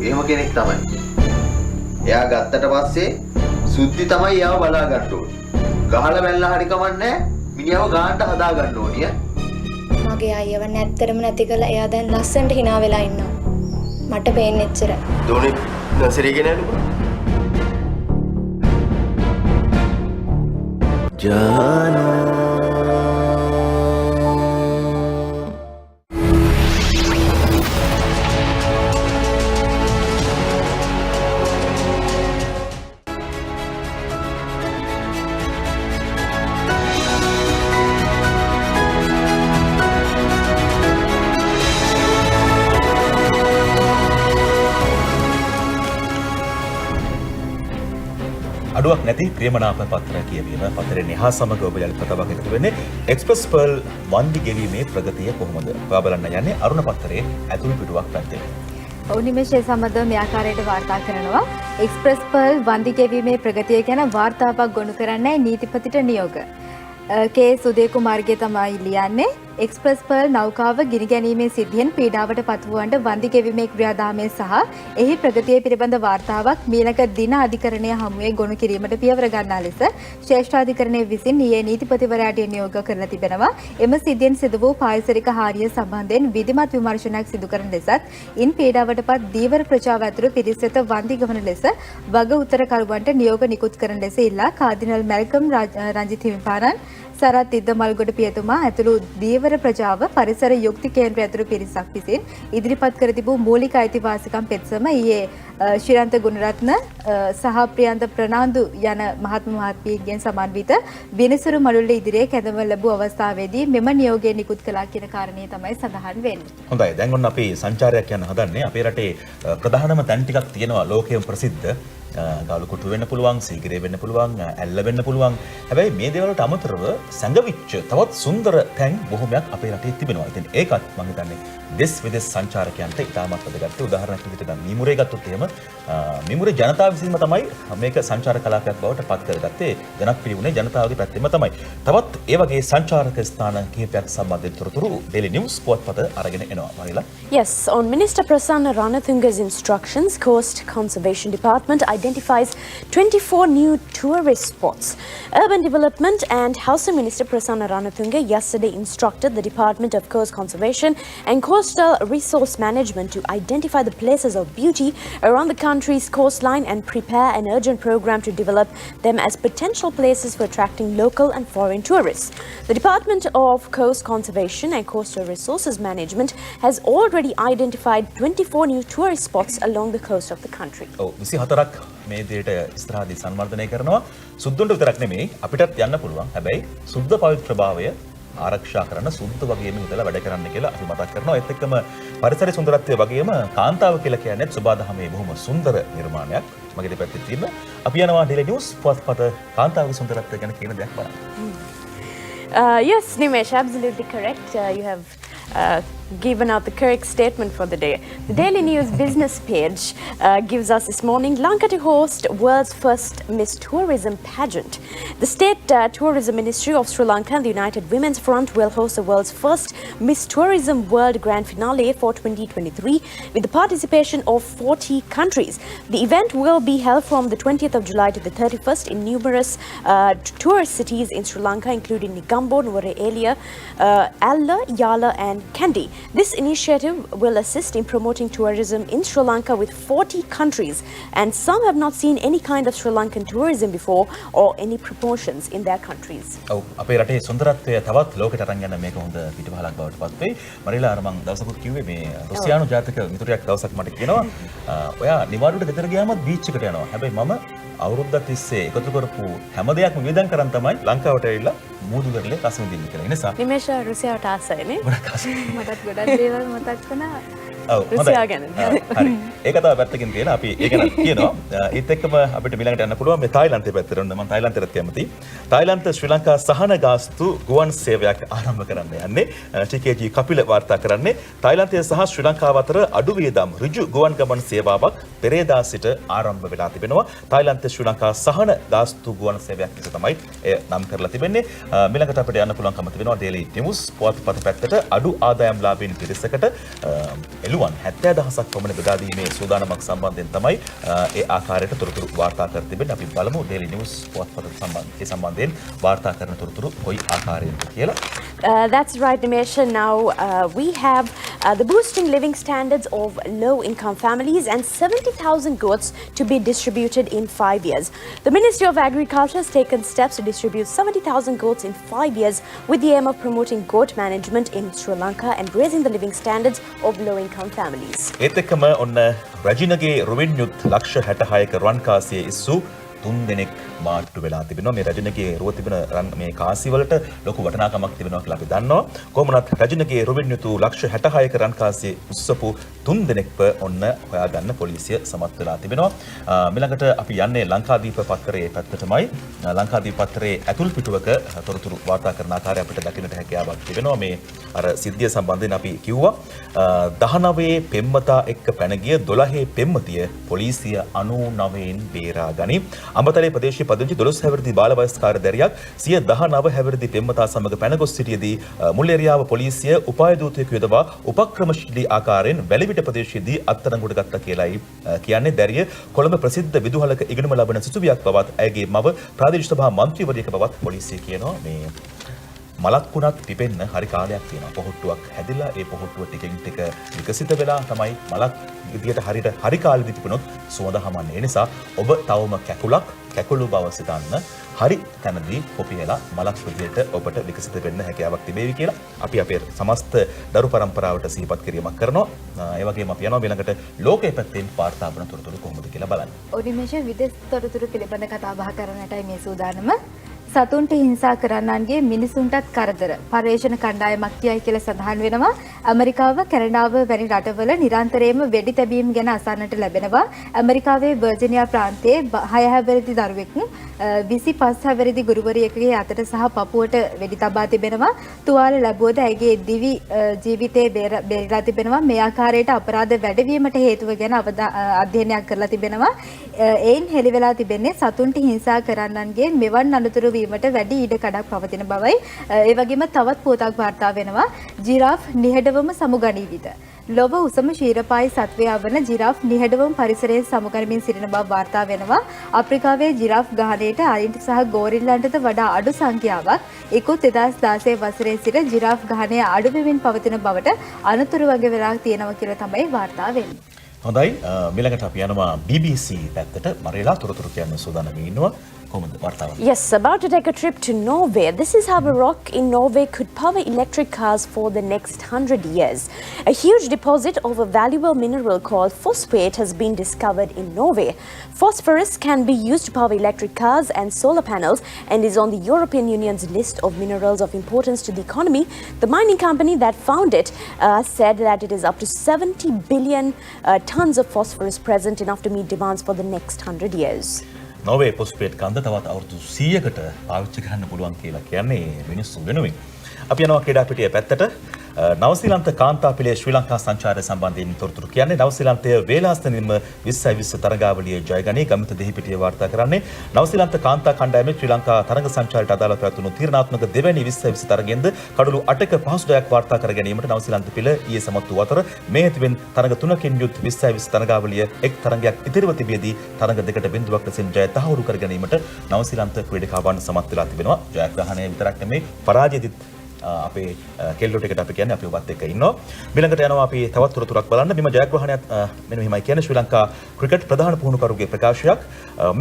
එහෙම කෙනෙක් තමයි එයා ගත්තට පස්සේ සුද්ධි තමයි එයාව බලා ගන්න ඕනේ ගහලා බැලලා හරි කමන්නේ මිනිහව ගානට හදා ගන්න ඕනිය මගේ අයියව නැත්තරම නැති කළා එයා දැන් ලස්සනට hina වෙලා ඉන්නවා මට පේන්නේ එච්චරයි දෝනේ නසරේ ගෙන යන්නකෝ ජානෝ අඩුවක් නැති ප්‍රියමනාප පත්‍ර කියවීම පත්තරේ නිහා සමග ඔබ යලි කතාවක් එකතු වෙන්නේ එක්ස්ප්‍රස් පර්ල් වන්දි ගෙවීමේ ප්‍රගතිය කොහොමද? ඔයා බලන්න යන්නේ අරුණ පත්තරේ ඇතුළු පිටුවක් පැත්තේ. ඔව් නිමේෂය සමග මේ ආකාරයට වාර්තා කරනවා එක්ස්ප්‍රස් පර්ල් වන්දි ගෙවීමේ ප්‍රගතිය ගැන වාර්තාවක් ගොනු කරන්නයි නීතිපතිට නියෝග. කේ සුදේ කුමාරගේ තමයි ලියන්නේ එක්ස්ප්‍රස් පර්ල් නෞකාව ගිනි ගැනීමේ සිද්ධියෙන් පීඩාවට පත්වුවන්ට වන්දි ගෙවීමේ ක්‍රියාදාමය සහ එහි ප්‍රගතිය පිළිබඳ වාර්තාවක් මීළඟ දින අධිකරණය හමුවේ ගොනු කිරීමට පියවර ගන්නා ලෙස ශ්‍රේෂ්ඨාධිකරණය විසින් ඊයේ නීතිපතිවරයාට නියෝග කරලා තිබෙනවා. එම සිද්ධියෙන් සිදු වූ පාරිසරික හානිය සම්බන්ධයෙන් විධිමත් විමර්ශනයක් සිදු කරන ලෙසත් ඉන් පීඩාවටපත් දීවර ප්‍රජාව ඇතුළු පිරිස් වෙත වන්දි ගමන ලෙස වග උත්තරකරුවන්ට නියෝග නිකුත් කරන ලෙස ඉල්ලා කාදිනල් මැල්කම් රංජිත් හිමිපාණන් සරත් ඉද්දමල්ගොඩ පියතුමා ඇතුළු දීවර ප්‍රජාව පරිසර යුක්ති කේන්ද්‍රය ඇතුළු පිරිසක් විසින් ඉදිරිපත් කර තිබූ මූලික අයිතිවාසිකම් පෙත්සම ඊයේ ශිරන්ත ගුණරත්න සහ ප්‍රියන්ත ප්‍රනාන්දු යන මහත්ම මහත්මියන්ගෙන් සමන්විත විනිසුරු මළුල්ල ඉදිරියේ කැඳවන ලැබූ අවස්ථාවේදී මෙම නියෝගය නිකුත් කළා කියන කාරණේ තමයි සඳහන් වෙන්නේ. හොඳයි. දැන් ඔන්න අපි සංචාරයක් යන හදන්නේ. අපේ රටේ ප්‍රධානම තැන් ටිකක් තියෙනවා ලෝකයෙන් ප්‍රසිද්ධ. ගාලු කුටු වෙන්න පුළුවන්, සීගිරේ වෙන්න පුළුවන්, ඇල්ල වෙන්න පුළුවන්. හැබැයි මේ දේවල් වලට අමතරව සැඟවිච්ච තවත් සුන්දර තැන් බොහොමයක් අපේ රටේ තිබෙනවා. ඉතින් ඒකත් මම හිතන්නේ දෙස් විදෙස් සංචාරකයන්ට ඉතාමත් වැදගත්. උදාහරණයක් විදිහට දැන් මීමුරේ ගත්තොත් එහෙම මීමුරේ ජනතාව විසින්ම තමයි මේක සංචාර කලාපයක් බවට පත් කරගත්තේ. ජනප්‍රිය වුණේ ජනතාවගේ පැත්තෙන්ම තමයි. තවත් ඒ වගේ සංචාරක ස්ථාන කිහිපයක් සම්බන්ධයෙන් තොරතුරු Daily News පුවත්පත අරගෙන එනවා. මරිලා. Yes, on Minister Prasanna Ranathunga's instructions, Coast Conservation Department identifies 24 new tourist spots. Urban Development and Housing Minister Prasanna Ranathunga yesterday instructed the Department of Coast Conservation and Coastal Resource Management to identify the places of beauty around the country's coastline and prepare an urgent program to develop them as potential places for attracting local and foreign tourists. The Department of Coast Conservation and Coastal Resources Management has already identified 24 new tourist spots along the coast of the country. ඔව් 24ක් මේ දෙයට ඉස්සරහදී සංවර්ධනය කරනවා. සුද්දුන්ට විතරක් නෙමෙයි අපිටත් යන්න පුළුවන්. හැබැයි සුද්ධ පවිත්‍රභාවය ආරක්ෂා කරන සුද්ධ වගේම හිතලා වැඩ කරන්න කියලා අපි මතක් කරනවා. ඒත් එක්කම පරිසරයේ සුන්දරත්වය වගේම කාන්තාව කියලා කියන්නේ සුබාදහමේ බොහොම සුන්දර නිර්මාණයක්. මගේ දෙපැත්තේ තියෙන අපි යනවා Daily News පුවත්පත කාන්තාවගේ සුන්දරත්වය ගැන කියන දෙයක් බලන්න. Yes, Nimesh, absolutely correct. You have given out the correct statement for the day. The Daily News business page gives us this morning Lanka to host world's first Miss Tourism pageant. The State Tourism Ministry of Sri Lanka and the United Women's Front will host the world's first Miss Tourism World Grand Finale for 2023 with the participation of 40 countries. The event will be held from the 20th of July to the 31st in numerous tourist cities in Sri Lanka, including Negombo, Nuwara Eliya, Alla, Yala and Kandy. This initiative will assist in promoting tourism in Sri Lanka with 40 countries, and some have not seen any kind of Sri Lankan tourism before or any promotions in their countries. ඔව් අපේ රටේ සුන්දරත්වය තවත් ලෝකෙට අරන් යන මේක හොඳ පිටුපහලක් බවට පත් වෙයි. මරිලා අර මං දවසකුත් කිව්වේ මේ රුසියානු ජාතක මිතුරියක් දවසක් මට කියනවා ඔයා නිවාඩුවට ගෙදර ගියාමත් බීච් එකට යනවා. හැබැයි මම අවුරුද්දක් තිස්සේ එකතු කරපු හැම දෙයක්ම වියදම් කරන් තමයි ලංකාවට ඇවිල්ලා මූදු කරලේ රස විඳින්න කියලා. ඒ නිසා නිමේෂ රුසියාවට ආසයිනේ. මටත් ගොඩක් දේවල් මතක් වුණා. ඔව් රුසියා ගැන. හරි. ඒක තමයි පැත්තකින් තියෙන අපි ඒක ගැන කියනවා. ඒත් එක්කම අපිට ඊළඟට යන්න පුළුවන් මේ තායිලන්තයේ පැත්තට යන්න. මම තායිලන්තයට කැමතියි. තායිලන්ත ශ්‍රී ලංකා සහන ගාස්තු ගුවන් සේවයක් ආරම්භ කරන්න යන්නේ. TKG කපිල වාර්තා කරන්නේ තායිලන්තයේ සහ ශ්‍රී ලංකාව අතර අඩු වියදම් ඍජු ගුවන් ගමන් සේවාවක් පෙරේදා සිට ආරම්භ වෙලා තිබෙනවා. තායිලන්තයේ ශ්‍රී ලංකා සහන ගාස්තු ගුවන් සේවයක් ලෙස තමයි එය නම් කරලා තිබෙන්නේ. ඊළඟට අපිට යන්න පුළුවන්කම තිබෙනවා Daily News පුවත්පත පැත්තට අඩු ආදායම් ලාභීන් පිරිසකට එළුවන් 70,000ක් පමණ බෙදා දීමේ සූදානමක් සම්බන්ධයෙන් තමයි ඒ ආකාරයට තොරතුරු වාර්තා කර තිබෙන්නේ. අපි බලමු Daily News පුවත්පත සම්බන්ධයෙන් වාර්තා කරන තොරතුරු කොයි ආකාරයෙන්ද කියලා. That's right, Nimesh. Now we have the boosting living standards of low-income families and 70,000 goats to be distributed in 5 years. The Ministry of Agriculture has taken steps to distribute 70,000 goats in 5 years with the aim of promoting goat management in Sri Lanka and raising the living standards of low-income families. ඒත් එක්කම ඔන්න රජිනගේ රුවින්යුත් ලක්ෂ 66ක රන් කාසියේ ඉස්සු 3 දෙනෙක් මාට්ටු වෙලා තිබෙනවා. මේ රජිනගේ රුව තිබෙන මේ කාසි වලට ලොකු වටිනාකමක් තිබෙනවා කියලා අපි දන්නවා. කොහොමනත් රජිනගේ රුවින්යුතු ලක්ෂ 66ක රන් කාසියේ උස්සපු 3 දෙනෙක්ව ඔන්න හොයාගන්න පොලිසිය සමත් වෙලා තිබෙනවා. ඊළඟට අපි යන්නේ ලංකාදීප පත්තරයේ පැත්තටමයි. ලංකාදීප පත්තරයේ ඇතුල් පිටුවක තොරතුරු වාර්තා කරන ආකාරය අපිට දකින්නට හැකියාවක් තිබෙනවා. මේ අර සිද්ධිය සම්බන්ධයෙන් අපි කිව්වා 19 පෙම්වතා එක්ක පැන ගිය 12 පෙම්වතිය පොලිසිය 99න් බේරා ගනි. අඹතලේ ප්‍රදේශීය පදිංචි 12 හැවිරිදි බාල වයස්කාර දැරියක් සිය 19 හැවිරිදි පෙම්වතා සමග පැන ගොස් සිටියේදී මුල් එරියාව පොලිසිය උපාය දූතයෙකු යොදවා උපක්‍රමශීලී ආකාරයෙන් වැලිවිට ප්‍රදේශයේදී අත්අඩංගුවට ගත්තා කියලායි කියන්නේ. දැරිය කොළඹ ප්‍රසිද්ධ විදුහලක ඉගෙනුම ලබන සිසුවියක් බවත් ඇයගේ මව ප්‍රාදේශීය සභා මන්ත්‍රීවරියක බවත් පොලිසිය කියනවා. මේ මලක් වුණත් පිපෙන්න හරි කාලයක් තියෙනවා. පොහොට්ටුවක් හැදිලා ඒ පොහොට්ටුව ටිකෙන් ටික විකසිත වෙලා තමයි මලක් විදියට හරියට හරි කාලෙදි තිබුණොත් සුවඳ හමන්නේ. ඒ නිසා ඔබ තවම කැකුළු බව සිතන්න හරි තැනදී පොපියලා මලක් විදියට ඔබට විකසිත වෙන්න හැකියාවක් තිබේවි කියලා අපි අපේ සමස්ත දරු පරම්පරාවට සිහිපත් කිරීමක් කරනවා. ඒ වගේම අපි යනවා ඊළඟට ලෝකයේ පැත්තෙන් වාර්තා වන තොරතුරු කොහොමද කියලා බලන්න. ඔනිමේෂ විදේශ තොරතුරු පිළිබඳ කතා බහ කරන්නටයි මේ සූදානම. සතුන්ට හිංසා කරන්නන්ගේ මිනිසුන්ටත් කරදර පර්යේෂණ කණ්ඩායමක් කියයි කියලා සඳහන් වෙනවා. ඇමරිකාව කැනඩාව වැනි රටවල නිරන්තරයෙන්ම වෙඩි තැබීම් ගැන අසන්නට ලැබෙනවා. ඇමරිකාවේ වර්ජිනියා ප්‍රාන්තයේ 6 හැවිරිදි දරුවෙක් 25 හැවිරිදි ගුරුවරියකගේ අතට සහ පපුවට වෙඩි තබා තිබෙනවා. තුවාල ලැබුවද ඇගේ දිවි ජීවිතේ බේරලා තිබෙනවා. මේ ආකාරයට අපරාධ වැඩිවීමට හේතුව ගැන අධ්‍යයනයක් කරලා තිබෙනවා. එයින් හෙළි වෙලා තිබෙන්නේ සතුන්ට හිංසා කරන්නන්ගේ මෙවන් අනුතුරු වීමට වැඩි ඉඩකඩක් පවතින බවයි. ඒ වගේම තවත් පුවතක් වාර්තා වෙනවා. ජිරාෆ් නිහඬවම සමුගනීවිද. ලොව උසම ශීරපායි සත්වයා වන ජිරාෆ් නිහඬවම පරිසරයෙන් සමුගනිමින් සිටින බව වාර්තා වෙනවා. අප්‍රිකාවේ ජිරාෆ් ගහණයට අයින්ට සහ ගෝරිල්ලන්ටද වඩා අඩු සංඛ්‍යාවක් ඉකුත් 2016 වසරේ සිට ජිරාෆ් ගහණය අඩු වෙමින් පවතින බවට අනතුරු වගේ වෙලා තියෙනවා කියලා තමයි වාර්තා වෙන්නේ. හොඳයි ඊළඟට අපි යනවා BBC පැත්තට. මරේලා තොරතුරු කියන්න සූදානම් ඉන්නවා. Yes, about to take a trip to Norway. This is how a rock in Norway could power electric cars for the next 100 years. A huge deposit of a valuable mineral called phosphate has been discovered in Norway. Phosphorus can be used to power electric cars and solar panels and is on the European Union's list of minerals of importance to the economy. The mining company that found it said that it is up to 70 billion tons of phosphorus present enough to meet demands for the next 100 years. නොවේ phosphate කන්ද තවත් අවුරුදු 100කට පාවිච්චි කරන්න පුළුවන් කියලා කියන්නේ මිනිස්සු වෙනුවෙන්. අපි යනවා ක්‍රීඩා පිටිය පැත්තට. නවසීලන්ත කාන්තාපිලේ ශ්‍රී ලංකා සංචාරය සම්බන්ධයෙන් තොරතුරු කියන්නේ නවසීලන්තය වේලාස්තනින්ම 2020 තරගාවලියේ ජයගනී ගමිත දෙහිපිටිය වාර්තා කරන්නේ නවසීලන්ත කාන්තා කණ්ඩායමේ ශ්‍රී ලංකා තරග සංචාරයට අදාළව පැවතුණු තීරණාත්මක දෙවැනි 2020 තරගෙන්ද කඩලු 8ක පහසුඩයක් වාර්තා කර ගැනීමට නවසීලන්ත පිළ ඊයේ සමත් වූ අතර මේ හේතුවෙන් තරග 3කින් යුත් 2020 තරගාවලිය එක් තරගයක් ඉතිරිව තිබියදී තරග 2ට බිඳුවක් ලෙසින් ජය තහවුරු කර ගැනීමට නවසීලන්ත ක්‍රීඩකාවන් සමත් වෙලා තිබෙනවා. ජයග්‍රහණය විතරක් නෙමෙයි පරාජයදිත් අපේ කෙල්ලෝ ටිකට අපි කියන්නේ අපි ඔබත් එක්ක ඉන්නවා. ඊළඟට යනවා අපි තවත් තොරතුරක් බලන්න. බිම ජයග්‍රහණයත් මෙන්න මෙහිමයි කියන්නේ ශ්‍රී ලංකා ක්‍රිකට් ප්‍රධාන පුහුණුකරුගේ ප්‍රකාශයක්.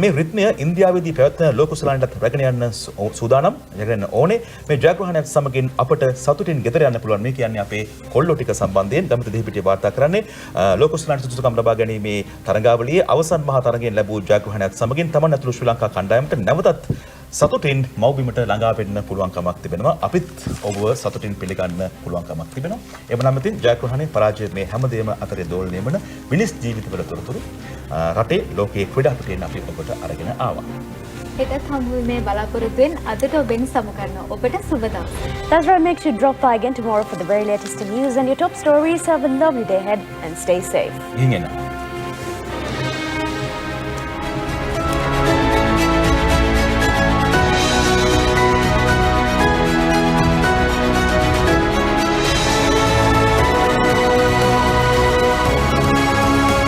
මේ රිද්මය ඉන්දියාවේදී පැවැත්වෙන ලෝක කුසලානටත් රැගෙන යන්න සූදානම් රැගෙන ඕනේ. මේ ජයග්‍රහණයත් සමගින් අපට සතුටින් ගෙදර යන්න පුළුවන්. මේ කියන්නේ අපේ කොල්ලෝ ටික සම්බන්ධයෙන් ගමත දෙහිපිටිය වාර්තා කරන්නේ ලෝක කුසලානට සුදුසුකම් ලබා ගැනීමේ තරඟාවලියේ අවසන් මහා තරඟයෙන් ලැබූ ජයග්‍රහණයත් සමගින් තමන් ඇතුළු ශ්‍රී ලංකා කණ්ඩායමට නැවතත් සතුටින් මව්බිමට ළඟා වෙන්න පුළුවන්කමක් තිබෙනවා. අපිත් ඔබව සතුටින් පිළිගන්න පුළුවන්කමක් තිබෙනවා. එවනම් ඉතින් ජයග්‍රහණය පරාජය මේ හැමදේම අතරේ දෝලණය වන මිනිස් ජීවිතවල තොරතුරු රටේ ලෝකයේ ක්‍රීඩා පිටියෙන් අපි ඔබට අරගෙන ආවා. හෙටත් හමුවීමේ බලාපොරොත්තුවෙන් අදට ඔබෙන් සමු කරනවා. ඔබට සුබ දවසක්. That's right. Make sure to drop by again tomorrow for the very latest news and your top stories. Have a lovely day ahead and stay safe. Ingena.